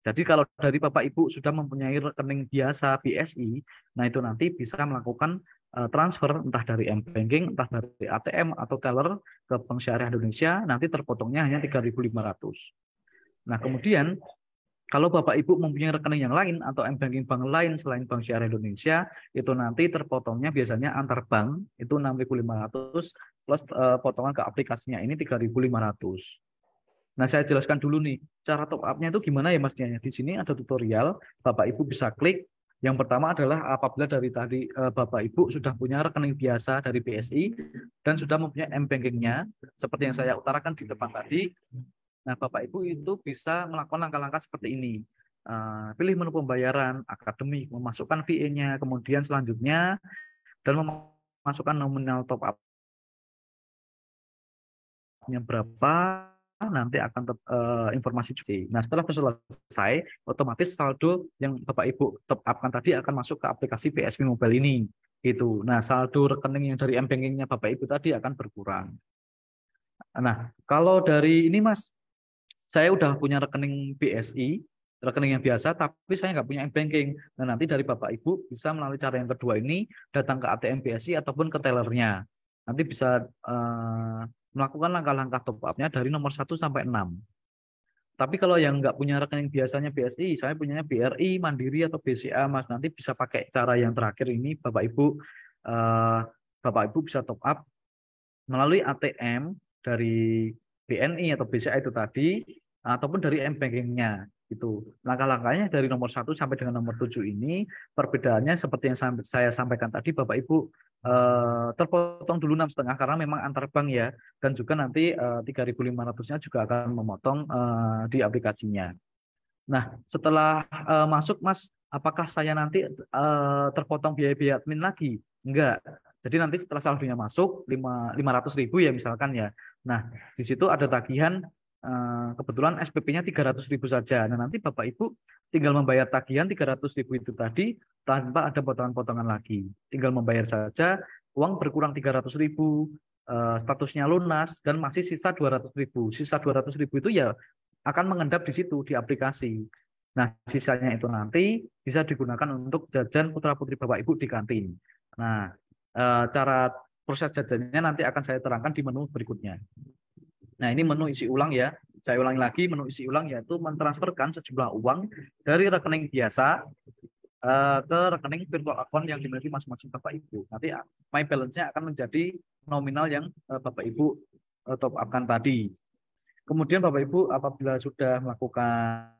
Jadi kalau dari Bapak Ibu sudah mempunyai rekening biasa BSI, nah itu nanti bisa melakukan transfer entah dari M-Banking, entah dari ATM atau teller ke Bank Syariah Indonesia, nanti terpotongnya hanya 3.500. Nah, kemudian kalau Bapak Ibu mempunyai rekening yang lain atau M-Banking bank lain selain Bank Syariah Indonesia, itu nanti terpotongnya biasanya antar bank itu 6.500 plus potongan ke aplikasinya ini 3.500. Nah, saya jelaskan dulu nih, cara top up-nya itu gimana ya Mas Dianya. Di sini ada tutorial, Bapak Ibu bisa klik. Yang pertama adalah apabila dari tadi Bapak Ibu sudah punya rekening biasa dari BSI dan sudah mempunyai M-Banking-nya, seperti yang saya utarakan di depan tadi. Nah, Bapak Ibu itu bisa melakukan langkah-langkah seperti ini. Pilih menu pembayaran, akademik, memasukkan VE-nya, kemudian selanjutnya, dan memasukkan nominal top up-nya berapa, nanti akan informasi cuti. Nah, setelah selesai, otomatis saldo yang Bapak Ibu top up-kan tadi akan masuk ke aplikasi BSP Mobile ini. Gitu. Nah, saldo rekening yang dari M-Banking-nya Bapak Ibu tadi akan berkurang. Nah, kalau dari ini Mas, saya udah punya rekening BSI, rekening yang biasa, tapi saya nggak punya M-Banking. Nah, nanti dari Bapak Ibu bisa melalui cara yang kedua ini, datang ke ATM BSI ataupun ke tellernya. Nanti bisa melakukan langkah-langkah top up-nya dari nomor 1 sampai 6. Tapi kalau yang nggak punya rekening biasanya BSI, saya punyanya BRI, Mandiri, atau BCA, Mas. Nanti bisa pakai cara yang terakhir ini, Bapak Ibu bisa top up melalui ATM dari BNI atau BCA itu tadi, ataupun dari M-Banking-nya. Gitu. Langkah-langkahnya dari nomor 1 sampai dengan nomor 7 ini, perbedaannya seperti yang saya sampaikan tadi, Bapak Ibu terpotong dulu 6,5 karena memang antar bank ya, dan juga nanti 3.500-nya juga akan memotong di aplikasinya. Nah, setelah masuk Mas, apakah saya nanti terpotong biaya-biaya admin lagi? Enggak. Jadi nanti setelah saldonya masuk 500.000 ya misalkan ya. Nah, di situ ada tagihan kebetulan SPP-nya 300.000 saja. Nah, nanti Bapak Ibu tinggal membayar tagihan 300.000 itu tadi tanpa ada potongan-potongan lagi. Tinggal membayar saja, uang berkurang 300.000, statusnya lunas dan masih sisa 200.000. Sisa 200.000 itu ya akan mengendap di situ di aplikasi. Nah, sisanya itu nanti bisa digunakan untuk jajan putra-putri Bapak Ibu di kantin. Nah, cara proses jajannya nanti akan saya terangkan di menu berikutnya. Nah, ini menu isi ulang ya. Saya ulangi lagi, menu isi ulang yaitu mentransferkan sejumlah uang dari rekening biasa ke rekening virtual account yang dimiliki masing-masing Bapak Ibu. Nanti my balance-nya akan menjadi nominal yang Bapak Ibu top up-kan tadi. Kemudian Bapak Ibu apabila sudah melakukan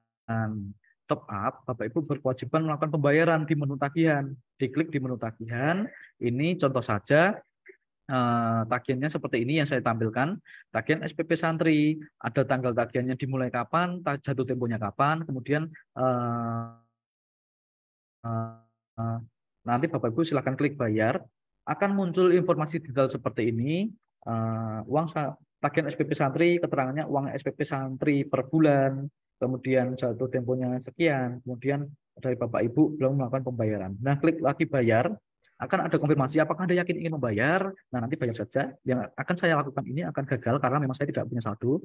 top up, Bapak Ibu berkewajiban melakukan pembayaran di menu tagihan. Diklik di menu tagihan. Ini contoh saja. Tagihannya seperti ini yang saya tampilkan. Tagihan SPP Santri, ada tanggal tagihannya dimulai kapan, jatuh temponya kapan, kemudian nanti Bapak Ibu silakan klik bayar, akan muncul informasi detail seperti ini. Uang tagihan SPP Santri, keterangannya uang SPP Santri per bulan, kemudian jatuh temponya sekian, kemudian dari Bapak Ibu belum melakukan pembayaran. Nah, klik lagi bayar, akan ada konfirmasi apakah Anda yakin ingin membayar. Nah, nanti bayar saja. Yang akan saya lakukan ini akan gagal karena memang saya tidak punya saldo.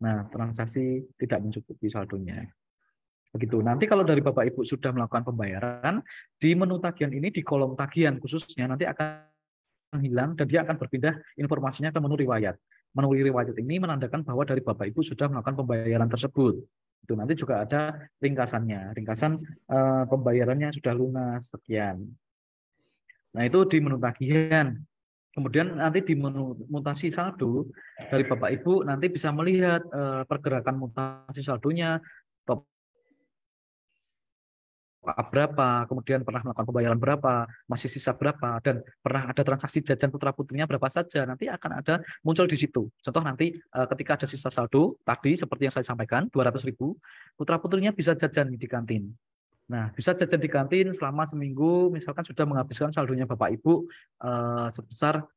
Nah, transaksi tidak mencukupi saldonya. Begitu. Nanti kalau dari Bapak Ibu sudah melakukan pembayaran, di menu tagihan ini, di kolom tagihan khususnya nanti akan hilang dan dia akan berpindah informasinya ke menu riwayat. Menu riwayat ini menandakan bahwa dari Bapak Ibu sudah melakukan pembayaran tersebut. Itu nanti juga ada ringkasannya. Ringkasan pembayarannya sudah lunas sekian. Nah, itu di menu tagihan. Kemudian nanti di menu mutasi saldo, dari Bapak Ibu nanti bisa melihat pergerakan mutasi saldonya, top up berapa, kemudian pernah melakukan pembayaran berapa, masih sisa berapa, dan pernah ada transaksi jajan putra-putrinya berapa saja. Nanti akan ada muncul di situ. Contoh nanti ketika ada sisa saldo, tadi seperti yang saya sampaikan, 200.000, putra-putrinya bisa jajan di kantin. Nah, bisa jajan di kantin selama seminggu, misalkan sudah menghabiskan saldonya Bapak Ibu sebesar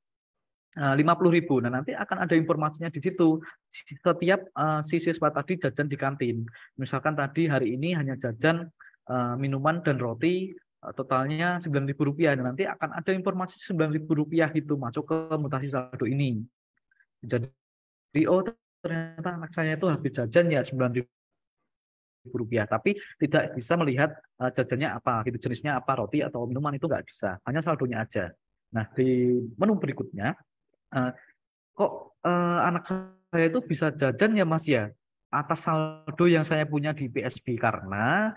50.000. Nah, nanti akan ada informasinya di situ. Setiap si siswa tadi jajan di kantin. Misalkan tadi hari ini hanya jajan minuman dan roti totalnya Rp9.000. Dan nanti akan ada informasi Rp9.000 itu masuk ke mutasi saldo ini. Jadi oh ternyata anak saya itu habis jajan ya Rp9.000, tapi tidak bisa melihat jajannya apa, gitu, jenisnya apa, roti atau minuman, itu nggak bisa, hanya saldonya aja. Nah, di menu berikutnya, kok anak saya itu bisa jajan ya Mas ya, atas saldo yang saya punya di PSB, karena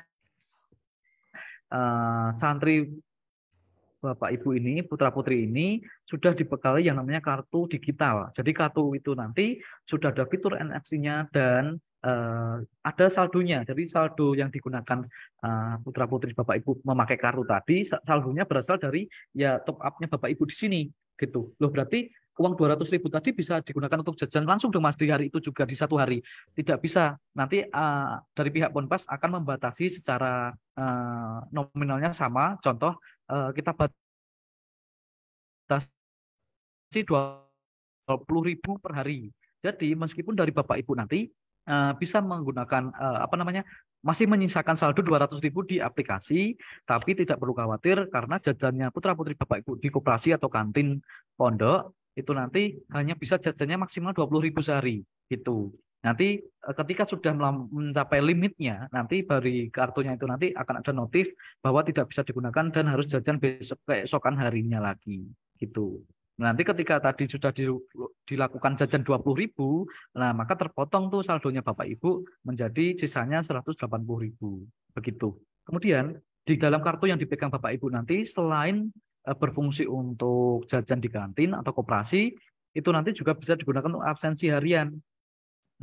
santri Bapak Ibu ini, putra-putri ini sudah dibekali yang namanya kartu digital. Jadi kartu itu nanti sudah ada fitur NFC-nya dan ada saldonya. Jadi saldo yang digunakan putra-putri Bapak Ibu memakai kartu tadi, saldonya berasal dari ya top up-nya Bapak Ibu di sini. Gitu. Loh, berarti uang 200.000 tadi bisa digunakan untuk jajan langsung dong Mas di hari itu juga, di satu hari. Tidak bisa. Nanti dari pihak Ponpes akan membatasi secara nominalnya sama. Contoh, kita batasi 20.000 per hari. Jadi meskipun dari Bapak Ibu nanti bisa menggunakan masih menyisakan saldo 200.000 di aplikasi, tapi tidak perlu khawatir karena jajannya putra-putri Bapak Ibu di koperasi atau kantin pondok itu nanti hanya bisa jajannya maksimal 20.000 sehari gitu. Nanti ketika sudah mencapai limitnya, nanti dari kartunya itu nanti akan ada notif bahwa tidak bisa digunakan dan harus jajan keesokan harinya lagi gitu. Nanti ketika tadi sudah dilakukan jajan 20.000, nah maka terpotong tuh saldonya Bapak Ibu menjadi sisanya 180.000 begitu. Kemudian di dalam kartu yang dipegang Bapak Ibu nanti selain berfungsi untuk jajan di kantin atau koperasi, itu nanti juga bisa digunakan untuk absensi harian.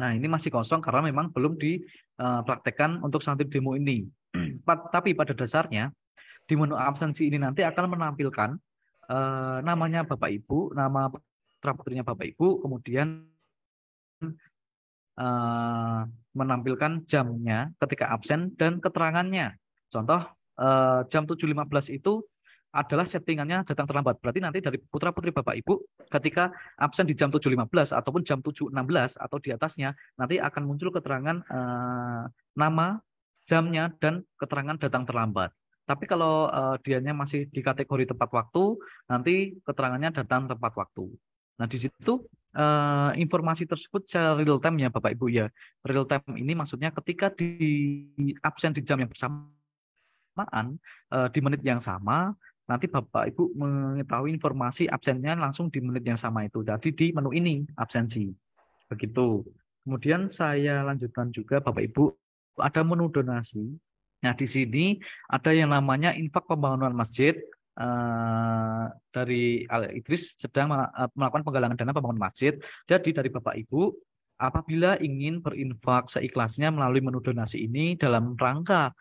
Nah, ini masih kosong karena memang belum dipraktekkan untuk santri demo ini. Tapi pada dasarnya di menu absensi ini nanti akan menampilkan namanya Bapak Ibu, nama putra-putrinya Bapak Ibu, kemudian menampilkan jamnya ketika absen dan keterangannya. Contoh, jam 7.15 itu adalah settingannya datang terlambat. Berarti nanti dari putra-putri Bapak Ibu ketika absen di jam 7.15 ataupun jam 7.16 atau di atasnya, nanti akan muncul keterangan nama, jamnya, dan keterangan datang terlambat. Tapi kalau dianya masih di kategori tepat waktu, nanti keterangannya datang tepat waktu. Nah, di situ informasi tersebut secara real time ya Bapak Ibu ya. Real time ini maksudnya ketika di absen di jam yang bersamaan, di menit yang sama, nanti Bapak Ibu mengetahui informasi absennya langsung di menit yang sama itu. Jadi di menu ini absensi. Begitu. Kemudian saya lanjutkan juga Bapak Ibu, ada menu donasi. Nah, di sini ada yang namanya infak pembangunan masjid. Dari Al-Idris sedang melakukan penggalangan dana pembangunan masjid. Jadi dari Bapak Ibu, apabila ingin berinfak seikhlasnya melalui menu donasi ini dalam rangka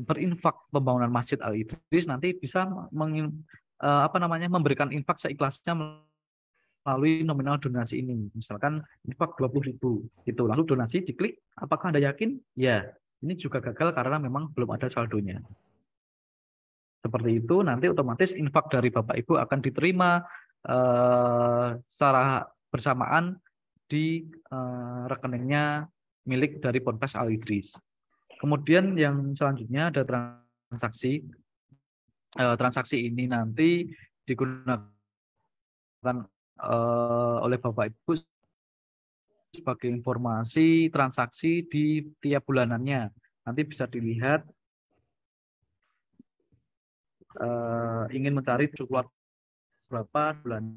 berinfak pembangunan masjid Al-Idris, nanti bisa memberikan infak seikhlasnya melalui nominal donasi ini. Misalkan infak 20.000 gitu. Lalu donasi diklik, apakah Anda yakin? Ya. Ini juga gagal karena memang belum ada saldonya. Seperti itu, nanti otomatis infak dari Bapak Ibu akan diterima secara bersamaan di rekeningnya milik dari Ponpes Al-Idris. Kemudian yang selanjutnya ada transaksi. Transaksi ini nanti digunakan oleh Bapak Ibu sebagai informasi transaksi di tiap bulanannya. Nanti bisa dilihat ingin mencari keluar berapa bulan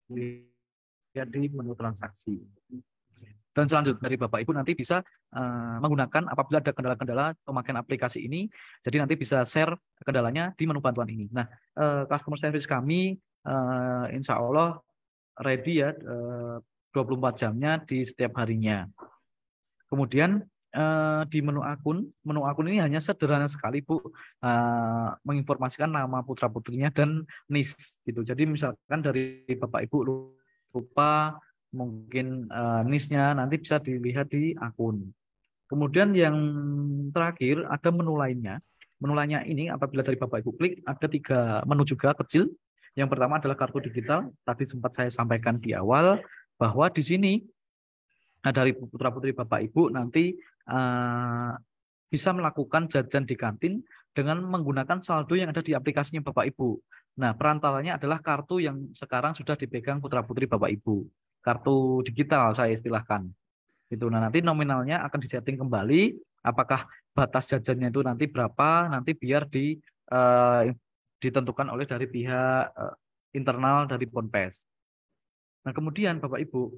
lihat di menu transaksi. Dan selanjutnya dari Bapak Ibu nanti bisa menggunakan apabila ada kendala-kendala pemakaian aplikasi ini, jadi nanti bisa share kendalanya di menu bantuan ini. Nah, customer service kami insya Allah ready ya 24 jamnya di setiap harinya. Kemudian di menu akun ini hanya sederhana sekali Bu, menginformasikan nama putra-putrinya dan NIS gitu. Jadi misalkan dari Bapak Ibu lupa mungkin NIS-nya, nanti bisa dilihat di akun. Kemudian yang terakhir ada menu lainnya. Menu lainnya ini apabila dari Bapak Ibu klik ada 3 menu juga kecil. Yang pertama adalah kartu digital. Tadi sempat saya sampaikan di awal bahwa di sini dari putra-putri Bapak Ibu nanti bisa melakukan jajan di kantin dengan menggunakan saldo yang ada di aplikasinya Bapak Ibu. Nah, perantaranya adalah kartu yang sekarang sudah dipegang putra-putri Bapak Ibu. Kartu digital saya istilahkan. Itu. Nah, nanti nominalnya akan disetting kembali, apakah batas jajannya itu nanti berapa, nanti biar ditentukan oleh dari pihak internal dari Ponpes. Nah, kemudian Bapak Ibu,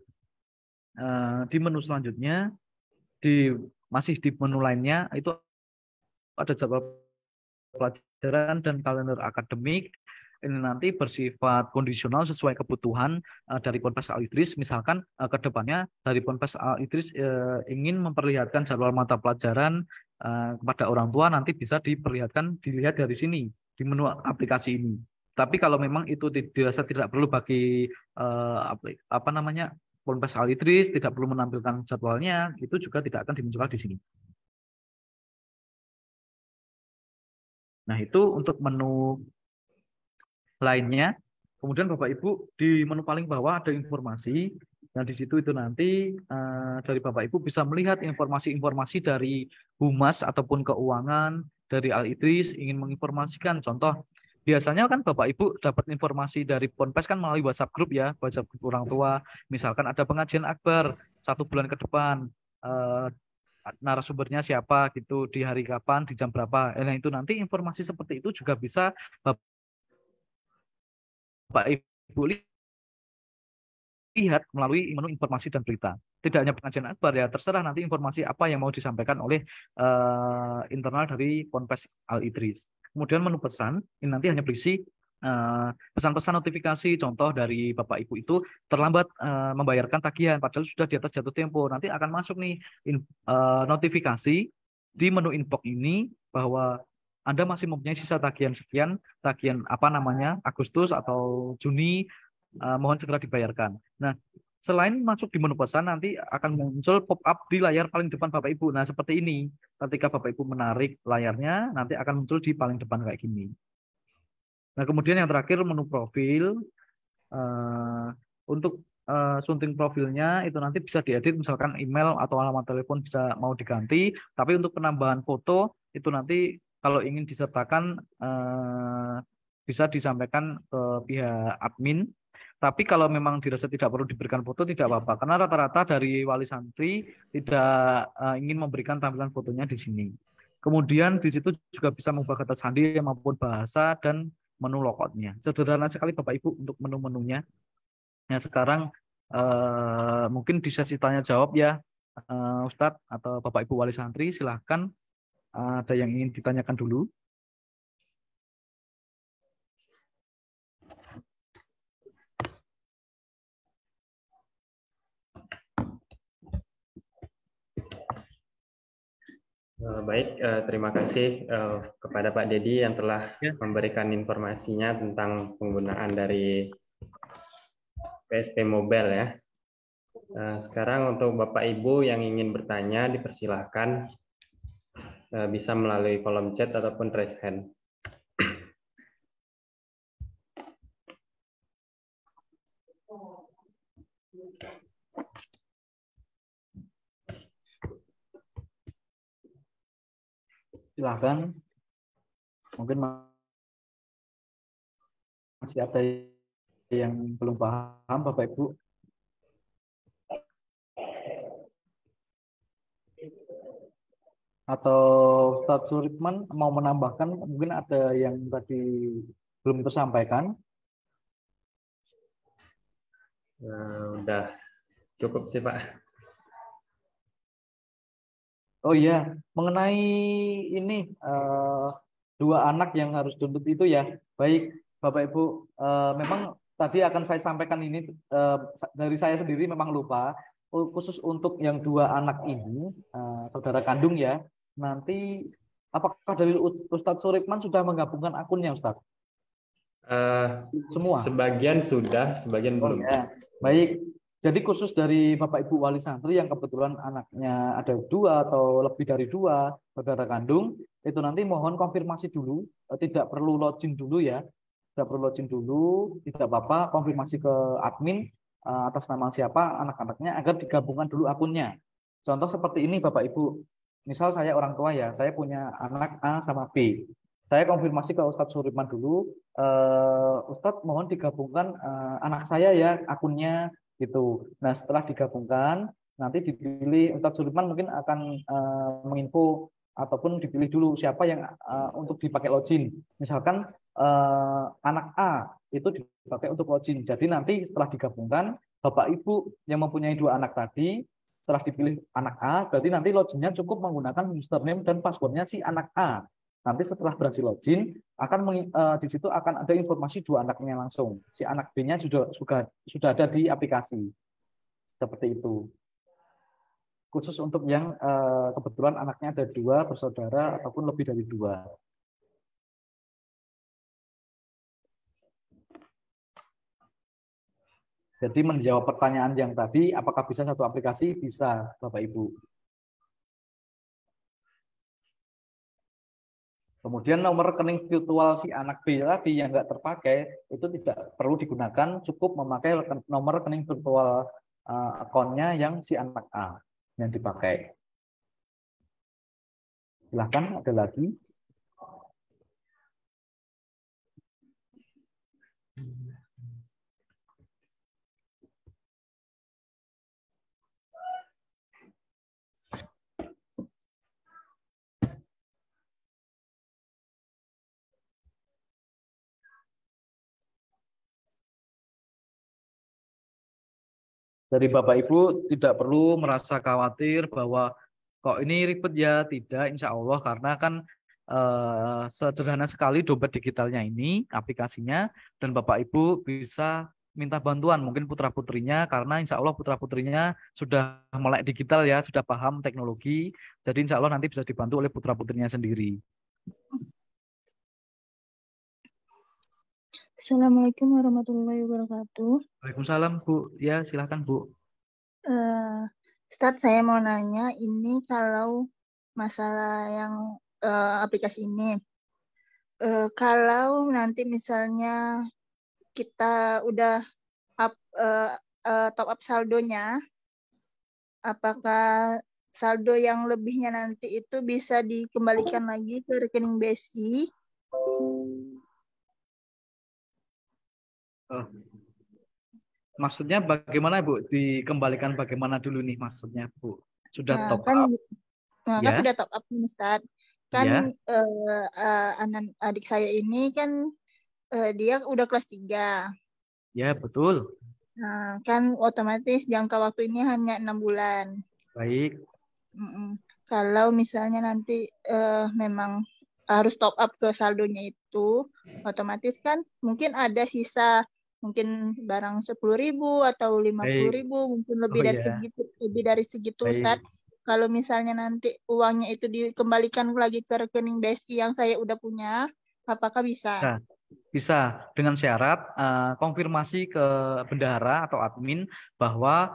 di menu selanjutnya, masih di menu lainnya, itu ada jadwal pelajaran dan kalender akademik. Ini nanti bersifat kondisional sesuai kebutuhan dari Ponpes Al-Idris. Misalkan ke depannya dari Ponpes Al-Idris ingin memperlihatkan jadwal mata pelajaran kepada orang tua, nanti bisa dilihat dari sini di menu aplikasi ini. Tapi kalau memang itu dirasa tidak perlu bagi Ponpes Al-Idris, tidak perlu menampilkan jadwalnya, itu juga tidak akan dimunculkan di sini. Nah, itu untuk menu lainnya. Kemudian Bapak Ibu di menu paling bawah ada informasi. Dan di situ itu nanti dari Bapak Ibu bisa melihat informasi-informasi dari Humas ataupun keuangan dari Al-Idris ingin menginformasikan. Contoh, biasanya kan Bapak Ibu dapat informasi dari Ponpes kan melalui WhatsApp grup ya, WhatsApp grup orang tua. Misalkan ada pengajian akbar 1 bulan ke depan. Narasumbernya siapa gitu, di hari kapan, di jam berapa. Nah, itu nanti informasi seperti itu juga bisa Bapak Ibu lihat melalui menu informasi dan berita. Tidak hanya pengajian akbar ya, terserah nanti informasi apa yang mau disampaikan oleh internal dari Ponpes Al-Idris. Kemudian menu pesan, ini nanti hanya berisi pesan-pesan notifikasi. Contoh dari Bapak Ibu itu terlambat membayarkan tagihan padahal sudah di atas jatuh tempo, nanti akan masuk nih notifikasi di menu inbox ini bahwa Anda masih mempunyai sisa tagihan sekian, tagihan Agustus atau Juni, mohon segera dibayarkan. Nah, selain masuk di menu pesan, nanti akan muncul pop-up di layar paling depan Bapak Ibu. Nah, seperti ini. Ketika Bapak Ibu menarik layarnya, nanti akan muncul di paling depan kayak gini. Nah, kemudian yang terakhir menu profil. Untuk sunting profilnya itu nanti bisa diedit, misalkan email atau alamat telepon bisa mau diganti. Tapi untuk penambahan foto itu nanti kalau ingin disertakan bisa disampaikan ke pihak admin. Tapi kalau memang dirasa tidak perlu diberikan foto tidak apa-apa, karena rata-rata dari wali santri tidak ingin memberikan tampilan fotonya di sini. Kemudian di situ juga bisa mengubah kata sandi maupun bahasa dan menu logoutnya. Sederhana sekali Bapak Ibu untuk menu-menunya. Nah, sekarang mungkin di sesi tanya jawab ya, Ustadz atau Bapak Ibu wali santri, silahkan ada yang ingin ditanyakan dulu. Baik, terima kasih kepada Pak Dedi yang telah memberikan informasinya tentang penggunaan dari PSP Mobile ya. Sekarang untuk Bapak Ibu yang ingin bertanya dipersilahkan bisa melalui kolom chat ataupun raise hand. Silahkan. Mungkin masih ada yang belum paham Bapak Ibu. Atau Ustadz Suritman mau menambahkan, mungkin ada yang tadi belum tersampaikan. Udah cukup sih Pak. Oh iya, mengenai ini 2 anak yang harus tuntut itu ya. Baik Bapak Ibu, memang tadi akan saya sampaikan ini dari saya sendiri memang lupa. Khusus untuk yang 2 anak ini, saudara kandung ya. Nanti apakah dari Ustadz Suritman sudah menggabungkan akunnya Ustadz? Semua? Sebagian sudah, sebagian belum. Ya. Baik. Jadi khusus dari Bapak Ibu wali santri yang kebetulan anaknya ada 2 atau lebih dari 2 saudara kandung, itu nanti mohon konfirmasi dulu, tidak perlu login dulu ya, tidak perlu login dulu, tidak apa-apa, konfirmasi ke admin atas nama siapa anak-anaknya agar digabungkan dulu akunnya. Contoh seperti ini Bapak Ibu, misal saya orang tua ya, saya punya anak A sama B. Saya konfirmasi ke Ustadz Suripman dulu. Ustadz mohon digabungkan anak saya ya akunnya gitu. Nah setelah digabungkan nanti dipilih Ustadz Suripman mungkin akan menginfo ataupun dipilih dulu siapa yang untuk dipakai login. Misalkan anak A itu dipakai untuk login. Jadi nanti setelah digabungkan Bapak Ibu yang mempunyai 2 anak tadi setelah dipilih anak A, berarti nanti loginnya cukup menggunakan username dan passwordnya si anak A. Nanti setelah berhasil login, di situ akan ada informasi 2 anaknya langsung. Si anak B-nya sudah ada di aplikasi. Seperti itu. Khusus untuk yang kebetulan anaknya ada 2 bersaudara ataupun lebih dari 2. Jadi menjawab pertanyaan yang tadi, apakah bisa satu aplikasi? Bisa, Bapak Ibu. Kemudian nomor rekening virtual si anak B tadi yang nggak terpakai, itu tidak perlu digunakan, cukup memakai nomor rekening virtual akunnya yang si anak A yang dipakai. Silahkan, ada lagi. Dari Bapak Ibu tidak perlu merasa khawatir bahwa kok ini ribet ya, tidak, insya Allah karena kan sederhana sekali dompet digitalnya ini aplikasinya dan Bapak Ibu bisa minta bantuan mungkin putra-putrinya karena insya Allah putra-putrinya sudah melek digital ya, sudah paham teknologi, jadi insya Allah nanti bisa dibantu oleh putra-putrinya sendiri. Assalamualaikum warahmatullahi wabarakatuh. Waalaikumsalam Bu, ya silahkan Bu. Ustadz, saya mau nanya ini kalau masalah yang aplikasi ini, kalau nanti misalnya kita udah top up saldonya, apakah saldo yang lebihnya nanti itu bisa dikembalikan lagi ke rekening BSI? Maksudnya bagaimana Bu? Dikembalikan bagaimana dulu nih maksudnya Bu? Sudah top kan, up? Kan sudah top up Ustadz. Kan adik saya ini kan dia udah kelas 3. Ya betul. Nah, kan otomatis jangka waktu ini hanya 6 bulan. Baik. Kalau misalnya nanti memang harus top up ke saldonya itu, otomatis kan mungkin ada sisa mungkin barang 10.000 atau 50.000, mungkin lebih dari segitu Ustadz. Kalau misalnya nanti uangnya itu dikembalikan lagi ke rekening BSI yang saya udah punya, apakah bisa? Bisa dengan syarat konfirmasi ke bendahara atau admin bahwa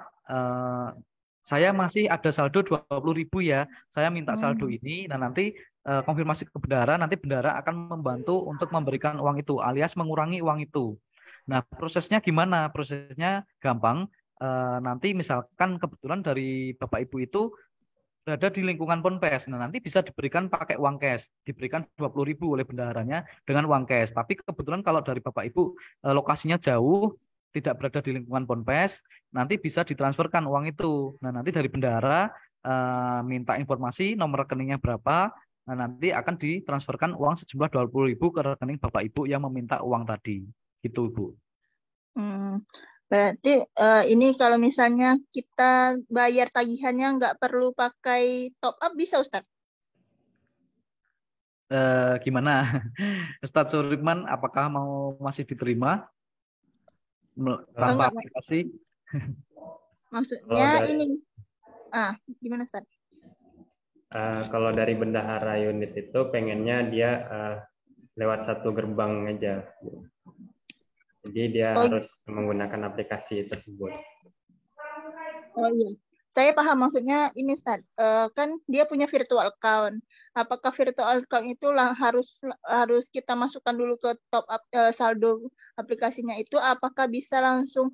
saya masih ada saldo 20.000 ya, saya minta saldo ini. Nah nanti konfirmasi ke bendahara, nanti bendahara akan membantu untuk memberikan uang itu alias mengurangi uang itu. Nah prosesnya gimana? Prosesnya gampang. Nanti misalkan kebetulan dari Bapak Ibu itu berada di lingkungan Ponpes, nah nanti bisa diberikan pakai uang cash, diberikan 20.000 oleh bendaharanya dengan uang cash. Tapi kebetulan kalau dari Bapak Ibu lokasinya jauh, tidak berada di lingkungan Ponpes, nanti bisa ditransferkan uang itu. Nah nanti dari bendahara minta informasi nomor rekeningnya berapa, nah nanti akan ditransferkan uang sejumlah 20.000 ke rekening Bapak Ibu yang meminta uang tadi, gitu Bu. Berarti ini kalau misalnya kita bayar tagihannya nggak perlu pakai top up bisa Ustadz? Gimana? Ustadz Suripman apakah mau masih diterima tanpa aplikasi? Maksudnya ini gimana Ustadz? Kalau dari bendahara unit itu pengennya dia lewat satu gerbang aja. Jadi dia harus menggunakan aplikasi tersebut. Oh iya, saya paham maksudnya ini Ustaz. Kan dia punya virtual account. Apakah virtual account itu harus kita masukkan dulu ke top up saldo aplikasinya itu? Apakah bisa langsung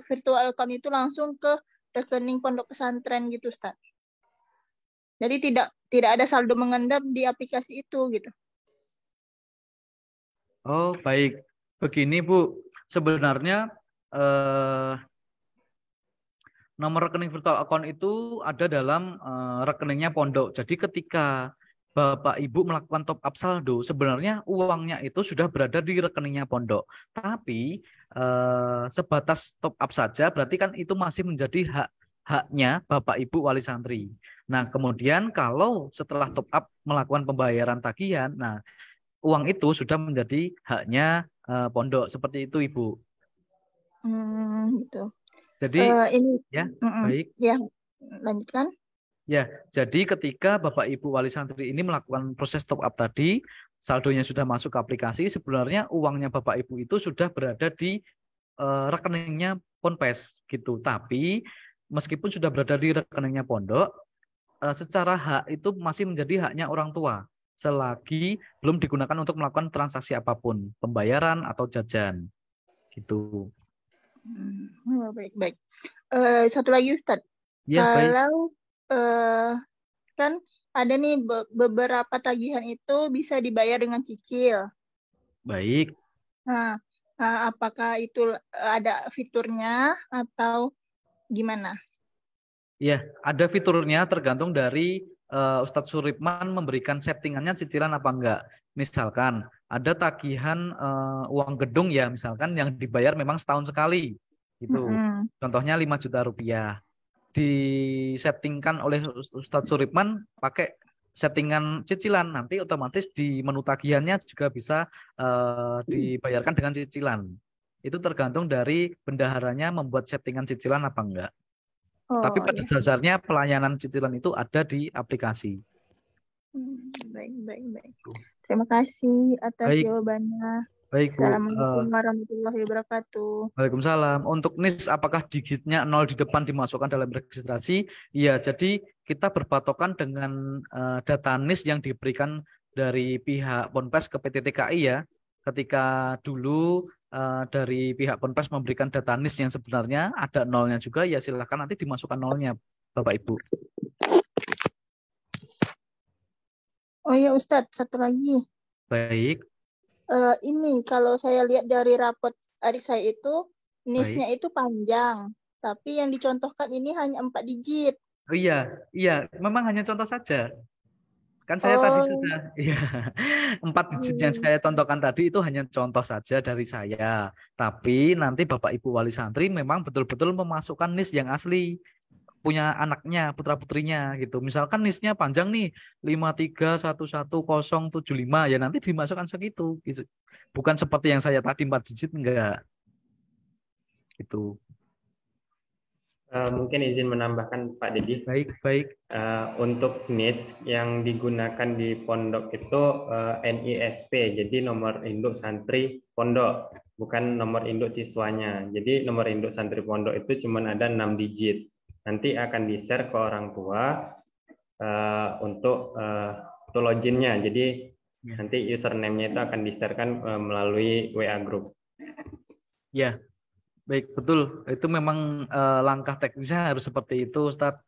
virtual account itu langsung ke rekening pondok pesantren gitu Ustaz? Jadi tidak ada saldo mengendap di aplikasi itu gitu. Oh, baik. Begini, Bu. Sebenarnya eh, nomor rekening virtual account itu ada dalam rekeningnya pondok. Jadi ketika Bapak Ibu melakukan top up saldo, sebenarnya uangnya itu sudah berada di rekeningnya pondok. Tapi sebatas top up saja, berarti kan itu masih menjadi haknya Bapak Ibu wali santri. Nah, kemudian kalau setelah top up melakukan pembayaran tagihan, nah uang itu sudah menjadi haknya pondok. Seperti itu, Ibu. Gitu. Jadi, Ini, ya, baik. ya, lanjutkan. Ya, jadi ketika Bapak Ibu wali santri ini melakukan proses top up tadi, saldonya sudah masuk ke aplikasi, sebenarnya uangnya Bapak Ibu itu sudah berada di rekeningnya Ponpes gitu. Tapi meskipun sudah berada di rekeningnya pondok, secara hak itu masih menjadi haknya orang tua selagi belum digunakan untuk melakukan transaksi apapun, pembayaran atau jajan gitu. Baik. Satu lagi Ustadz, Ya, baik. kalau kan ada nih beberapa tagihan itu bisa dibayar dengan cicil. Baik. Nah, apakah itu ada fiturnya atau gimana? Ya, ada fiturnya tergantung dari Ustadz Suripman memberikan settingannya cicilan apa enggak. Misalkan ada tagihan uang gedung ya, misalkan yang dibayar memang setahun sekali, gitu. Contohnya 5 juta rupiah. Disettingkan oleh Ustadz Suripman pakai settingan cicilan, nanti otomatis di menu tagihannya juga bisa dibayarkan dengan cicilan. Itu tergantung dari bendaharanya membuat settingan cicilan apa enggak. Tapi pada dasarnya pelayanan cicilan itu ada di aplikasi. Baik. Terima kasih atas jawabannya. Baik, Bu. Assalamualaikum warahmatullahi wabarakatuh. Waalaikumsalam. Untuk NIS, apakah digitnya 0 di depan dimasukkan dalam registrasi? Iya, jadi kita berpatokan dengan data NIS yang diberikan dari pihak Ponpes ke PT TKI ya. Ketika dulu dari pihak Ponpes memberikan data NIS yang sebenarnya ada nolnya juga, ya silakan nanti dimasukkan nolnya, Bapak Ibu. Oh ya Ustadz, satu lagi. Baik. Ini kalau saya lihat dari rapot adik saya itu, NIS-nya itu panjang, tapi yang dicontohkan ini hanya 4 digit. Oh iya, memang hanya contoh saja. Kan saya tadi sudah, 4 digit yang saya contohkan tadi itu hanya contoh saja dari saya. Tapi nanti Bapak Ibu wali santri memang betul-betul memasukkan NIS yang asli, punya anaknya, putra-putrinya gitu. Misalkan NIS-nya panjang nih, 5311075, ya nanti dimasukkan segitu. Gitu. Bukan seperti yang saya tadi 4 digit, enggak. Gitu. Mungkin izin menambahkan Pak Dedi. Baik. Untuk NIS yang digunakan di pondok itu NISP, jadi nomor induk santri pondok, bukan nomor induk siswanya. Jadi nomor induk santri pondok itu cuma ada 6 digit. Nanti akan di-share ke orang tua untuk login-nya. Jadi nanti username-nya itu akan di-share-kan melalui WA group. Ya, baik, betul. Itu memang langkah teknisnya harus seperti itu, Ustadz.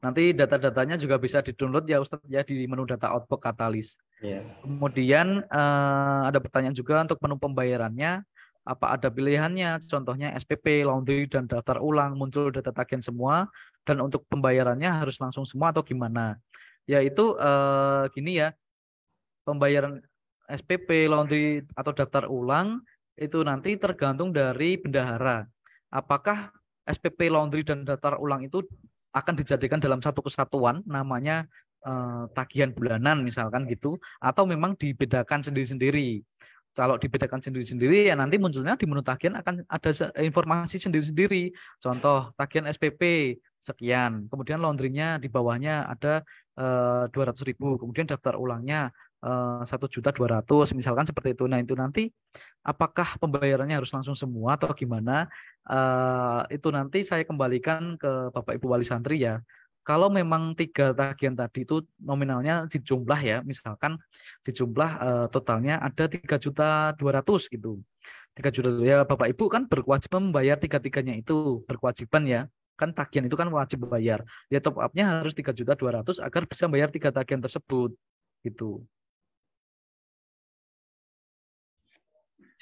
Nanti data-datanya juga bisa di-download ya, Ustadz, ya di menu data outbox Katalis. Ya. Kemudian ada pertanyaan juga untuk menu pembayarannya. Apa ada pilihannya? Contohnya SPP, laundry, dan daftar ulang, muncul data tagihan semua, dan untuk pembayarannya harus langsung semua atau gimana? Yaitu gini ya, pembayaran SPP, laundry, atau daftar ulang, itu nanti tergantung dari bendahara. Apakah SPP, laundry, dan daftar ulang itu akan dijadikan dalam satu kesatuan, namanya tagihan bulanan misalkan gitu, atau memang dibedakan sendiri-sendiri. Kalau dibedakan sendiri-sendiri ya nanti munculnya di menu tagihan akan ada informasi sendiri-sendiri. Contoh tagihan SPP sekian, kemudian laundry-nya di bawahnya ada 200.000, kemudian daftar ulangnya 1.200.000 misalkan seperti itu. Nah itu nanti apakah pembayarannya harus langsung semua atau gimana? Itu nanti saya kembalikan ke Bapak Ibu wali santri ya. Kalau memang 3 tagihan tadi itu nominalnya dijumlah ya, misalkan dijumlah totalnya ada 3.200.000 gitu. 3 juta ya Bapak Ibu kan berkewajiban membayar 3-3-nya itu, berkewajiban ya. Kan tagihan itu kan wajib bayar. Ya top up-nya harus 3.200.000 agar bisa bayar 3 tagihan tersebut gitu.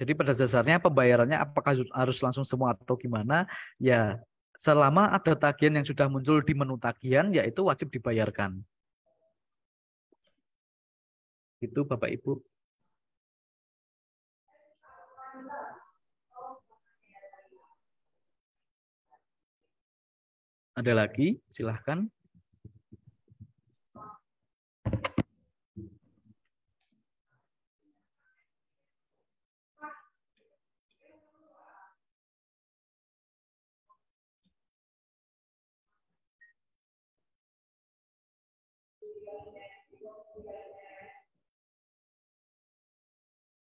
Jadi pada dasarnya pembayarannya apakah harus langsung semua atau gimana? Ya, selama ada tagihan yang sudah muncul di menu tagihan, ya itu wajib dibayarkan. Itu Bapak Ibu. Ada lagi? Silahkan.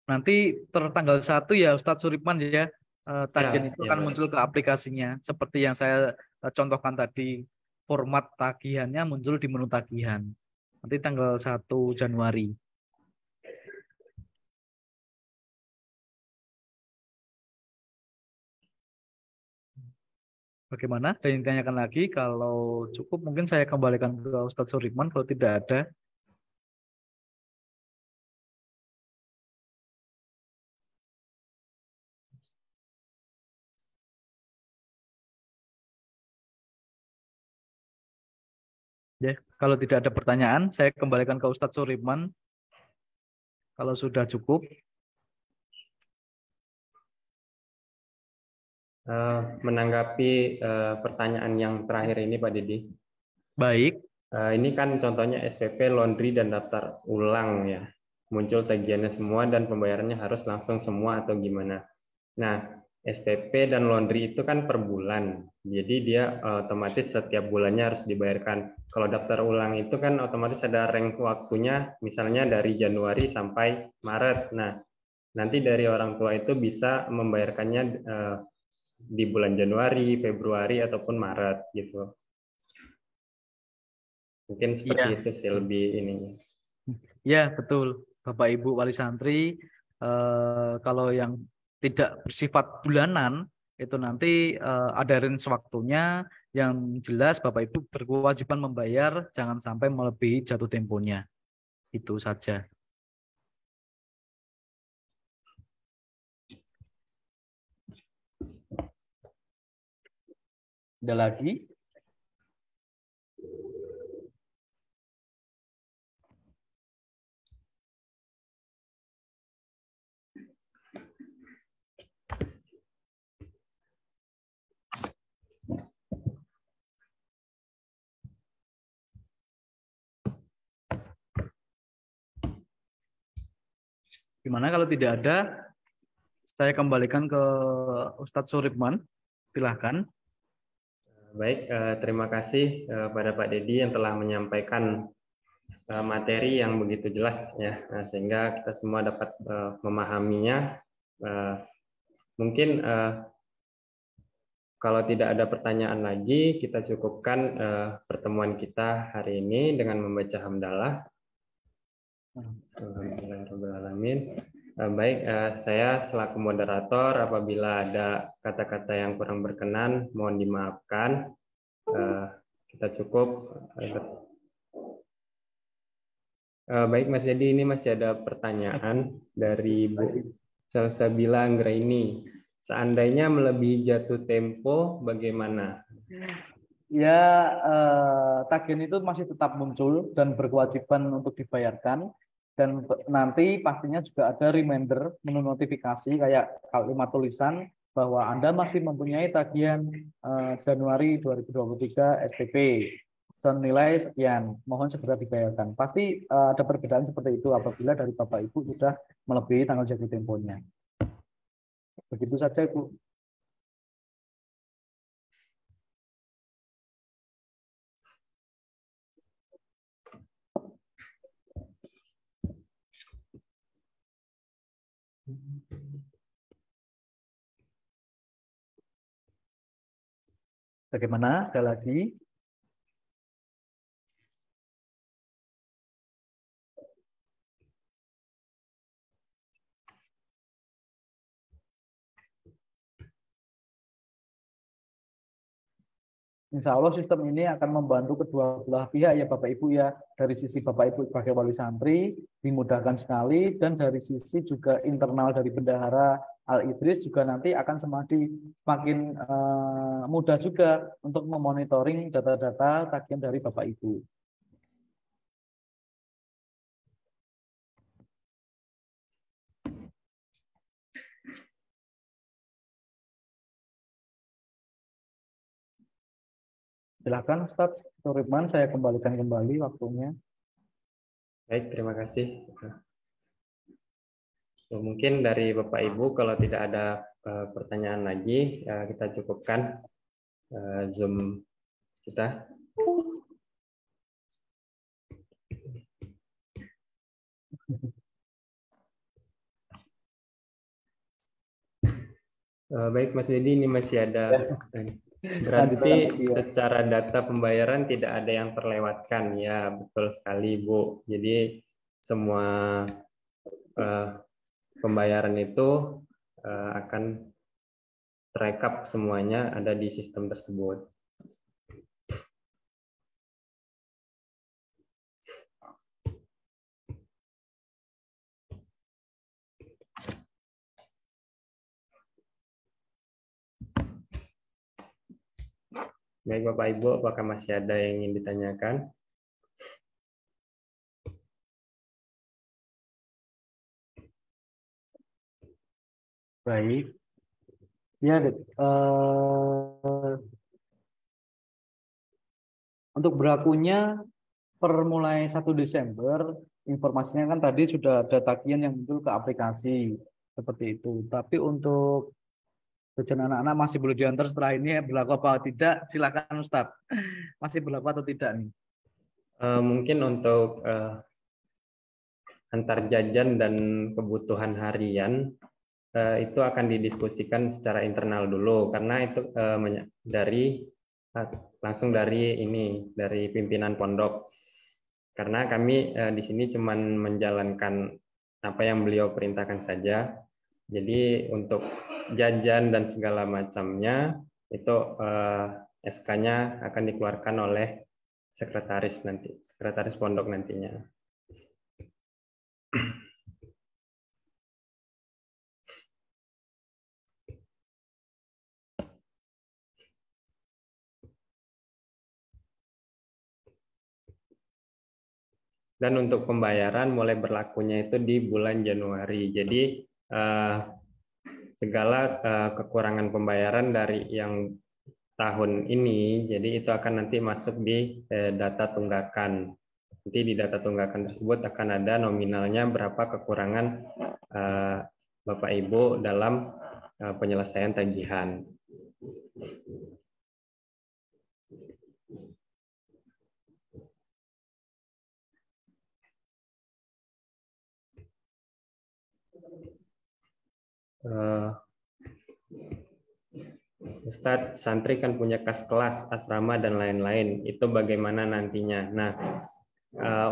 Nanti tertanggal 1 ya Ustadz Suripman ya, tagihan itu Ya, akan muncul ke aplikasinya. Seperti yang saya contohkan tadi, format tagihannya muncul di menu tagihan. Nanti tanggal 1 Januari. Bagaimana? Ada yang ditanyakan lagi? Kalau cukup mungkin saya kembalikan ke Ustadz Suripman kalau tidak ada. Ya, kalau tidak ada pertanyaan, saya kembalikan ke Ustadz Suripman. Kalau sudah cukup. Menanggapi pertanyaan yang terakhir ini Pak Didi. Baik. Ini kan contohnya SPP, laundry, dan daftar ulang ya. Muncul tagihannya semua dan pembayarannya harus langsung semua atau gimana. Nah, SPP dan laundry itu kan per bulan. Jadi dia otomatis setiap bulannya harus dibayarkan. Kalau daftar ulang itu kan otomatis ada rank waktunya, misalnya dari Januari sampai Maret. Nah, nanti dari orang tua itu bisa membayarkannya di bulan Januari, Februari, ataupun Maret gitu. Mungkin seperti Iya. itu sih lebih ininya. Ya, betul. Bapak Ibu wali santri, kalau yang tidak bersifat bulanan, itu nanti ada range waktunya yang jelas Bapak Ibu berkewajiban membayar, jangan sampai melebihi jatuh temponya. Itu saja. Ada lagi? Gimana kalau tidak ada, saya kembalikan ke Ustadz Suripman. Silahkan. Baik, terima kasih pada Pak Dedi yang telah menyampaikan materi yang begitu jelas ya, sehingga kita semua dapat memahaminya. Mungkin kalau tidak ada pertanyaan lagi, kita cukupkan pertemuan kita hari ini dengan membaca hamdalah. Alhamdulillahirrahmanirrahim. Baik, saya selaku moderator, apabila ada kata-kata yang kurang berkenan, mohon dimaafkan. Kita cukup. Baik, Mas Jadi, ini masih ada pertanyaan dari Bu Salsabila Anggraini. Seandainya melebihi jatuh tempo, bagaimana? Ya, tagihan itu masih tetap muncul dan berkewajiban untuk dibayarkan. Dan nanti pastinya juga ada reminder, menu notifikasi kayak kalimat tulisan bahwa Anda masih mempunyai tagihan Januari 2023 SPP senilai sekian, mohon segera dibayarkan. Pasti ada perbedaan seperti itu apabila dari Bapak Ibu sudah melebihi tanggal jatuh temponya. Begitu saja, Ibu. Bagaimana? Ada lagi? Insya Allah sistem ini akan membantu kedua belah pihak ya Bapak Ibu ya. Dari sisi Bapak Ibu sebagai wali santri dimudahkan sekali, dan dari sisi juga internal dari Bendahara Al Idris juga nanti akan semakin mudah juga untuk memonitoring data-data tagihan dari Bapak Ibu. Silakan Ustadz Suripman, saya kembalikan kembali waktunya. Baik, terima kasih. Mungkin dari Bapak Ibu kalau tidak ada pertanyaan lagi, kita cukupkan Zoom kita. Baik Mas Dedi, ini masih ada. Berarti secara data pembayaran tidak ada yang terlewatkan. Ya, betul sekali Bu. Jadi semua pembayaran itu akan terekap semuanya ada di sistem tersebut. Baik Bapak Ibu, apakah masih ada yang ingin ditanyakan? Baik. Ya, untuk berlakunya per mulai 1 Desember, informasinya kan tadi sudah ada tagihan yang muncul ke aplikasi seperti itu. Tapi untuk jajan anak-anak masih belum diantar, setelah ini berlaku apa tidak? Silakan Ustadz. Masih berlaku atau tidak nih? Mungkin untuk antar jajan dan kebutuhan harian itu akan didiskusikan secara internal dulu, karena itu langsung dari pimpinan pondok. Karena kami di sini cuma menjalankan apa yang beliau perintahkan saja. Jadi untuk jajan dan segala macamnya itu SK-nya akan dikeluarkan oleh sekretaris pondok nantinya. Dan untuk pembayaran mulai berlakunya itu di bulan Januari. Jadi segala kekurangan pembayaran dari yang tahun ini, jadi itu akan nanti masuk di data tunggakan. Nanti di data tunggakan tersebut akan ada nominalnya berapa kekurangan Bapak Ibu dalam penyelesaian tagihan. Ustadz, santri kan punya kas kelas, asrama, dan lain-lain. Itu bagaimana nantinya? Nah,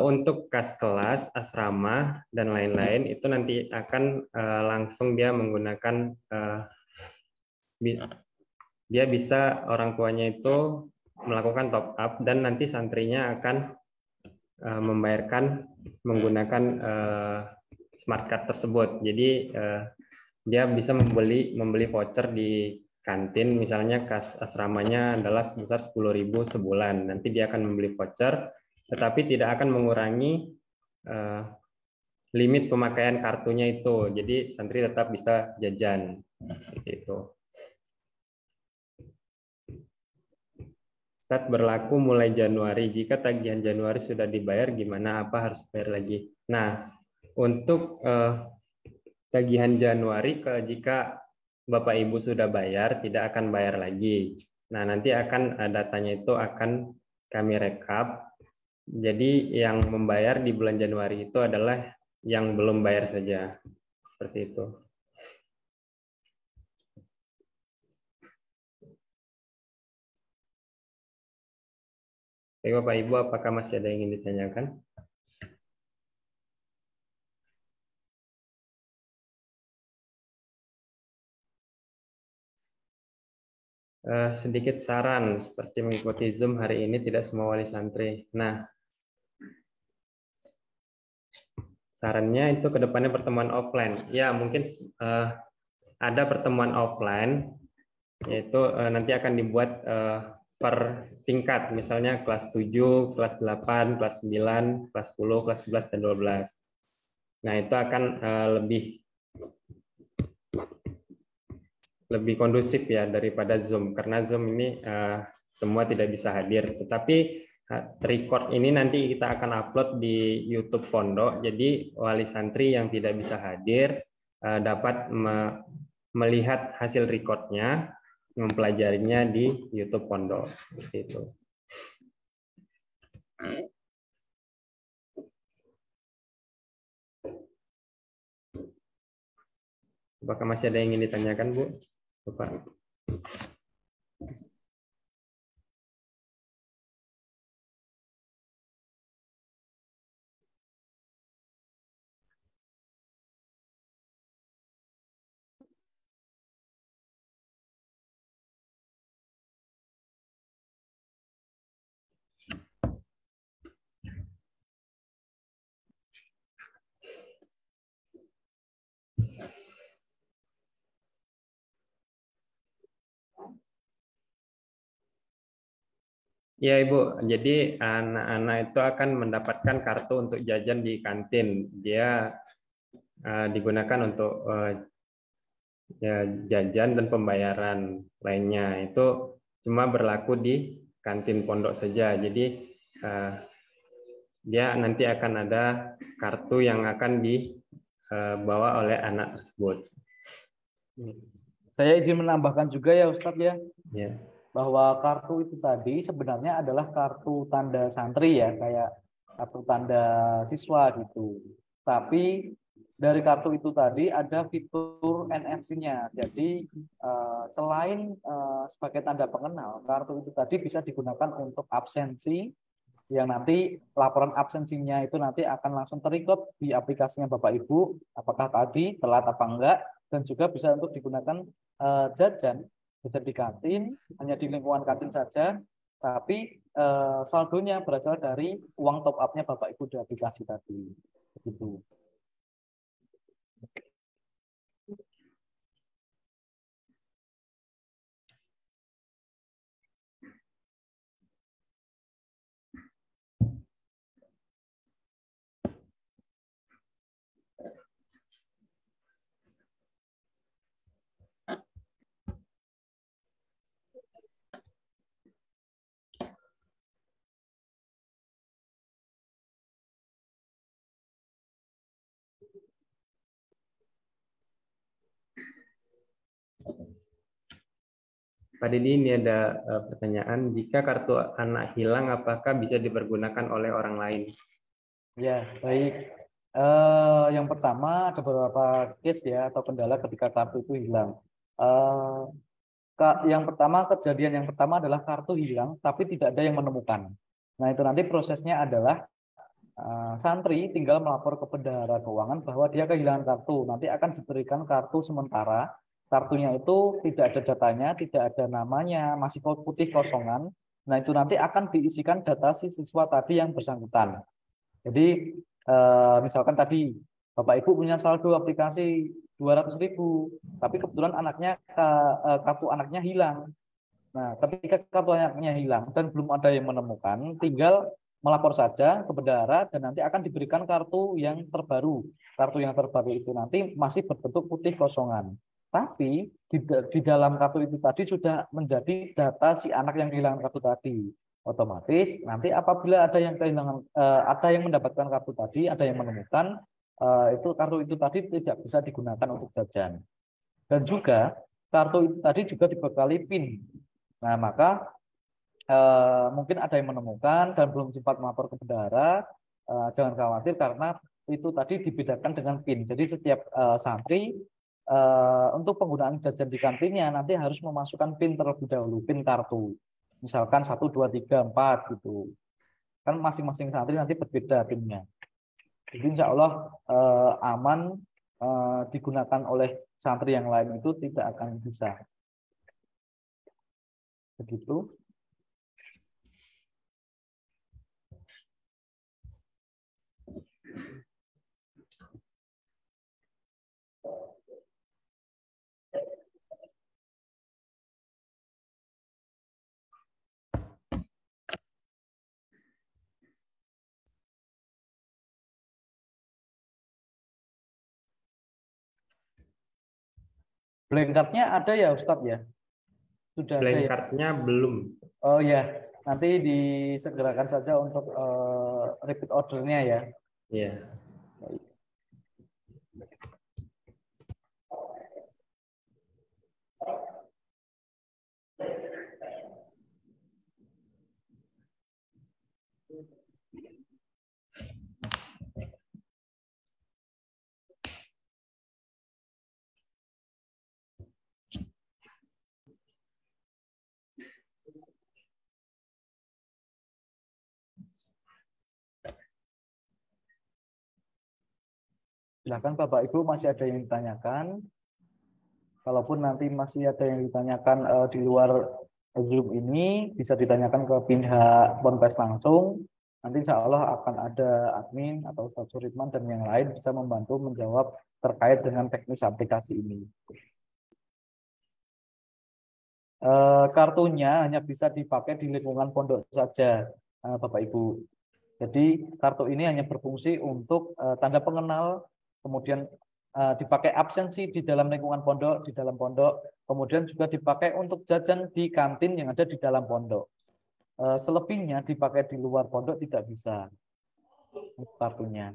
untuk kas kelas, asrama, dan lain-lain, itu nanti akan langsung dia menggunakan, dia bisa orang tuanya itu melakukan top up, dan nanti santrinya akan membayarkan menggunakan smart card tersebut. Jadi dia bisa membeli voucher di kantin, misalnya kas asramanya adalah sebesar 10.000 sebulan. Nanti dia akan membeli voucher, tetapi tidak akan mengurangi limit pemakaian kartunya itu. Jadi santri tetap bisa jajan seperti itu. Start berlaku mulai Januari. Jika tagihan Januari sudah dibayar, gimana? Apa harus bayar lagi? Nah, untuk tagihan Januari, jika Bapak Ibu sudah bayar, tidak akan bayar lagi. Nah, nanti akan datanya itu akan kami rekap. Jadi yang membayar di bulan Januari itu adalah yang belum bayar saja. Seperti itu. Baik, Bapak Ibu, apakah masih ada yang ingin ditanyakan? sedikit saran seperti mengikuti Zoom hari ini tidak semua wali santri. Nah, sarannya itu ke depannya pertemuan offline. Ya, mungkin ada pertemuan offline, yaitu nanti akan dibuat per tingkat, misalnya kelas 7, kelas 8, kelas 9, kelas 10, kelas 11, dan 12. Nah, itu akan lebih kondusif ya daripada Zoom, karena Zoom ini semua tidak bisa hadir. Tetapi record ini nanti kita akan upload di YouTube Pondok, jadi wali santri yang tidak bisa hadir dapat melihat hasil recordnya, mempelajarinya di YouTube Pondok. Seperti itu. Apakah masih ada yang ingin ditanyakan, Bu? Bapak. Ya Ibu, jadi anak-anak itu akan mendapatkan kartu untuk jajan di kantin. Dia digunakan untuk ya, jajan dan pembayaran lainnya. Itu cuma berlaku di kantin pondok saja. Jadi dia nanti akan ada kartu yang akan dibawa oleh anak tersebut. Saya izin menambahkan juga ya Ustadz ya. Ya. Bahwa kartu itu tadi sebenarnya adalah kartu tanda santri ya, kayak kartu tanda siswa gitu. Tapi dari kartu itu tadi ada fitur NFC-nya. Jadi selain sebagai tanda pengenal, kartu itu tadi bisa digunakan untuk absensi, yang nanti laporan absensinya itu nanti akan langsung terrecord di aplikasinya Bapak Ibu, apakah tadi telat apa enggak, dan juga bisa untuk digunakan jajan di kantin, hanya di lingkungan kantin saja, tapi saldonya berasal dari uang top up-nya Bapak Ibu di aplikasi tadi. Begitu. Pak Didi, ini ada pertanyaan, jika kartu anak hilang apakah bisa dipergunakan oleh orang lain? Ya, baik. Yang pertama ada beberapa case ya atau kendala ketika kartu itu hilang. Yang pertama, kejadian yang pertama adalah kartu hilang tapi tidak ada yang menemukan. Nah, itu nanti prosesnya adalah santri tinggal melapor ke bendahara keuangan bahwa dia kehilangan kartu. Nanti akan diberikan kartu sementara. Kartunya itu tidak ada datanya, tidak ada namanya, masih putih kosongan. Nah, itu nanti akan diisikan data si siswa tadi yang bersangkutan. Jadi misalkan tadi Bapak Ibu punya saldo aplikasi 200.000, tapi kebetulan anaknya kartu anaknya hilang. Nah, ketika kartu anaknya hilang dan belum ada yang menemukan, tinggal melapor saja ke bendahara dan nanti akan diberikan kartu yang terbaru. Kartu yang terbaru itu nanti masih berbentuk putih kosongan. Tapi di dalam kartu itu tadi sudah menjadi data si anak yang kehilangan kartu tadi. Otomatis nanti apabila ada yang kehilangan, ada yang mendapatkan kartu tadi, ada yang menemukan, itu kartu itu tadi tidak bisa digunakan untuk jajan. Dan juga kartu itu tadi juga dibekali PIN. Nah, maka mungkin ada yang menemukan dan belum sempat melapor ke bendahara, jangan khawatir karena itu tadi dibedakan dengan PIN. Jadi setiap santri untuk penggunaan jajan di kantinnya nanti harus memasukkan PIN terlebih dahulu, PIN kartu. Misalkan 1, 2, 3, 4 gitu. Kan masing-masing santri nanti berbeda PIN-nya. Jadi insya Allah aman digunakan oleh santri yang lain itu tidak akan bisa. Begitu. Blank card-nya ada ya Ustadz ya? Sudah ada Blank ya? card-nya belum. Oh ya, nanti disegerakan saja untuk repeat order-nya ya. Iya. Silakan Bapak Ibu, masih ada yang ditanyakan. Kalaupun nanti masih ada yang ditanyakan di luar Zoom ini, bisa ditanyakan ke pihak Ponpes langsung. Nanti insya Allah akan ada admin atau Ustadz Suritman dan yang lain bisa membantu menjawab terkait dengan teknis aplikasi ini. Kartunya hanya bisa dipakai di lingkungan pondok saja, Bapak Ibu. Jadi kartu ini hanya berfungsi untuk tanda pengenal, kemudian dipakai absensi di dalam lingkungan pondok, di dalam pondok, kemudian juga dipakai untuk jajan di kantin yang ada di dalam pondok. Selebihnya dipakai di luar pondok tidak bisa kartunya.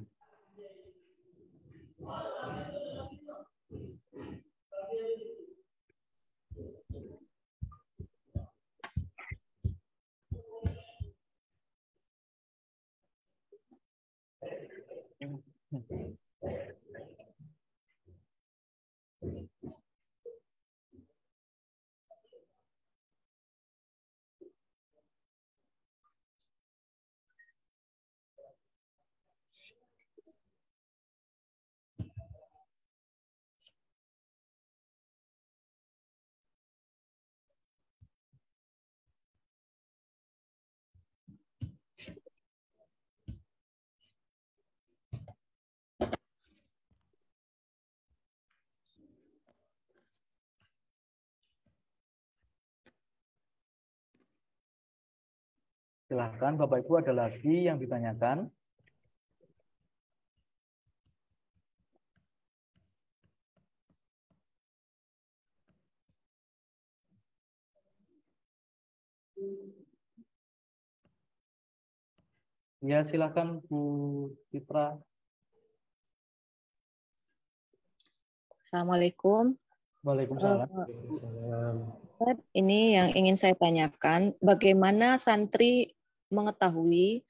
Silahkan Bapak Ibu, ada lagi yang ditanyakan? Ya, silakan Bu Citra. Assalamualaikum. Waalaikumsalam. Ini yang ingin saya tanyakan, bagaimana santri mengetahui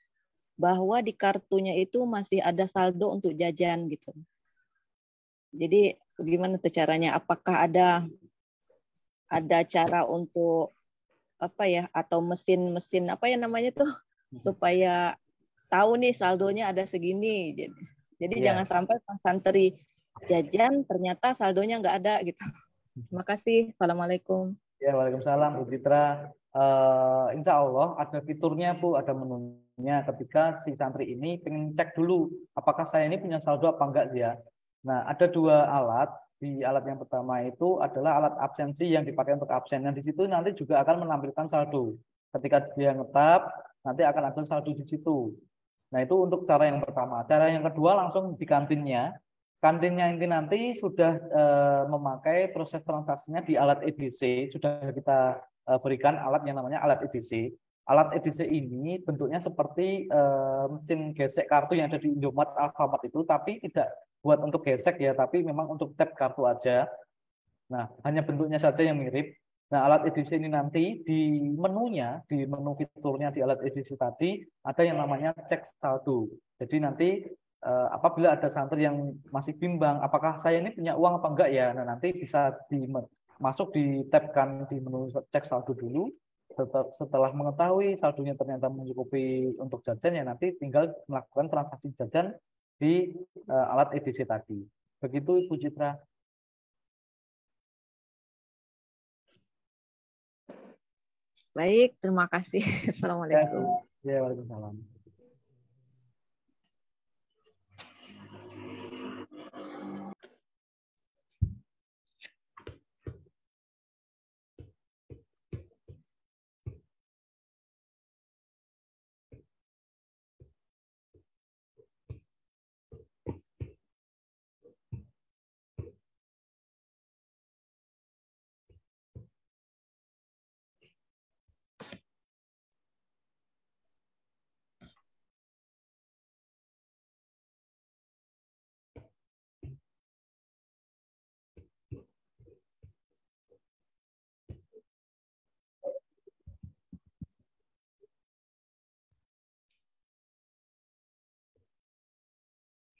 bahwa di kartunya itu masih ada saldo untuk jajan gitu. Jadi bagaimana tuh caranya? Apakah ada cara untuk apa ya, atau mesin apa ya namanya tuh, supaya tahu nih saldonya ada segini. Jadi jangan sampai santri jajan ternyata saldonya nggak ada gitu. Terima kasih. Assalamualaikum. Ya, waalaikumsalam Bu Citra. Insya Allah ada fiturnya Bu, ada menunya ketika si santri ini pengen cek dulu apakah saya ini punya saldo apa enggak ya. Nah, ada dua alat. Di alat yang pertama itu adalah alat absensi yang dipakai untuk absen. Yang di situ nanti juga akan menampilkan saldo. Ketika dia ngetap, nanti akan ada saldo di situ. Nah, itu untuk cara yang pertama. Cara yang kedua langsung di kantinnya. Kantinnya ini nanti sudah memakai proses transaksinya di alat EDC, sudah kita berikan alat yang namanya alat EDC. Alat EDC ini bentuknya seperti mesin gesek kartu yang ada di Indomaret, Alfamart itu, tapi tidak buat untuk gesek ya, tapi memang untuk tap kartu aja. Nah, hanya bentuknya saja yang mirip. Nah, alat EDC ini nanti di menunya, di menu fiturnya di alat EDC tadi, ada yang namanya cek saldo. Jadi nanti apabila ada santri yang masih bimbang, apakah saya ini punya uang apa enggak ya, nah nanti bisa masuk di tab-kan di menu cek saldo dulu. Setelah mengetahui saldonya ternyata mencukupi untuk jajan, ya nanti tinggal melakukan transaksi jajan di alat EDC tadi. Begitu Ibu Citra. Baik, terima kasih. Assalamualaikum. Ya, waalaikumsalam.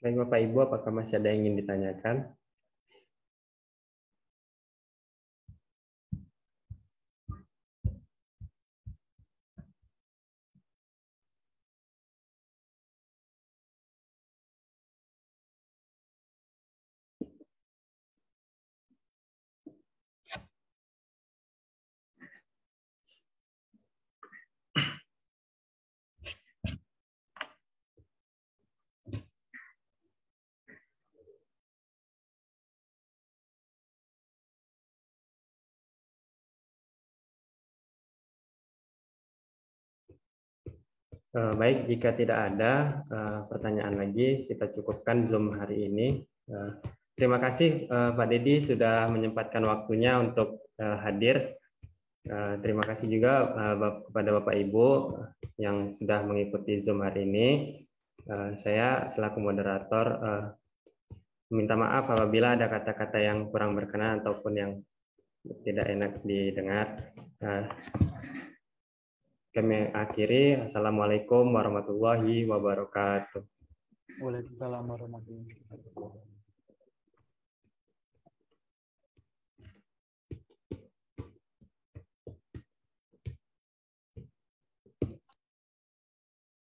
Baik Bapak Ibu, apakah masih ada yang ingin ditanyakan? Baik, jika tidak ada pertanyaan lagi, kita cukupkan Zoom hari ini. Terima kasih Pak Dedi sudah menyempatkan waktunya untuk hadir. Terima kasih juga kepada Bapak Ibu yang sudah mengikuti Zoom hari ini. Saya selaku moderator minta maaf apabila ada kata-kata yang kurang berkenan ataupun yang tidak enak didengar. Kami akhiri. Assalamualaikum warahmatullahi wabarakatuh. Waalaikumsalam warahmatullahi wabarakatuh.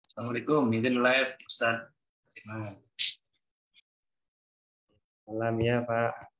Assalamualaikum, izin live Ustaz. Salam ya Pak.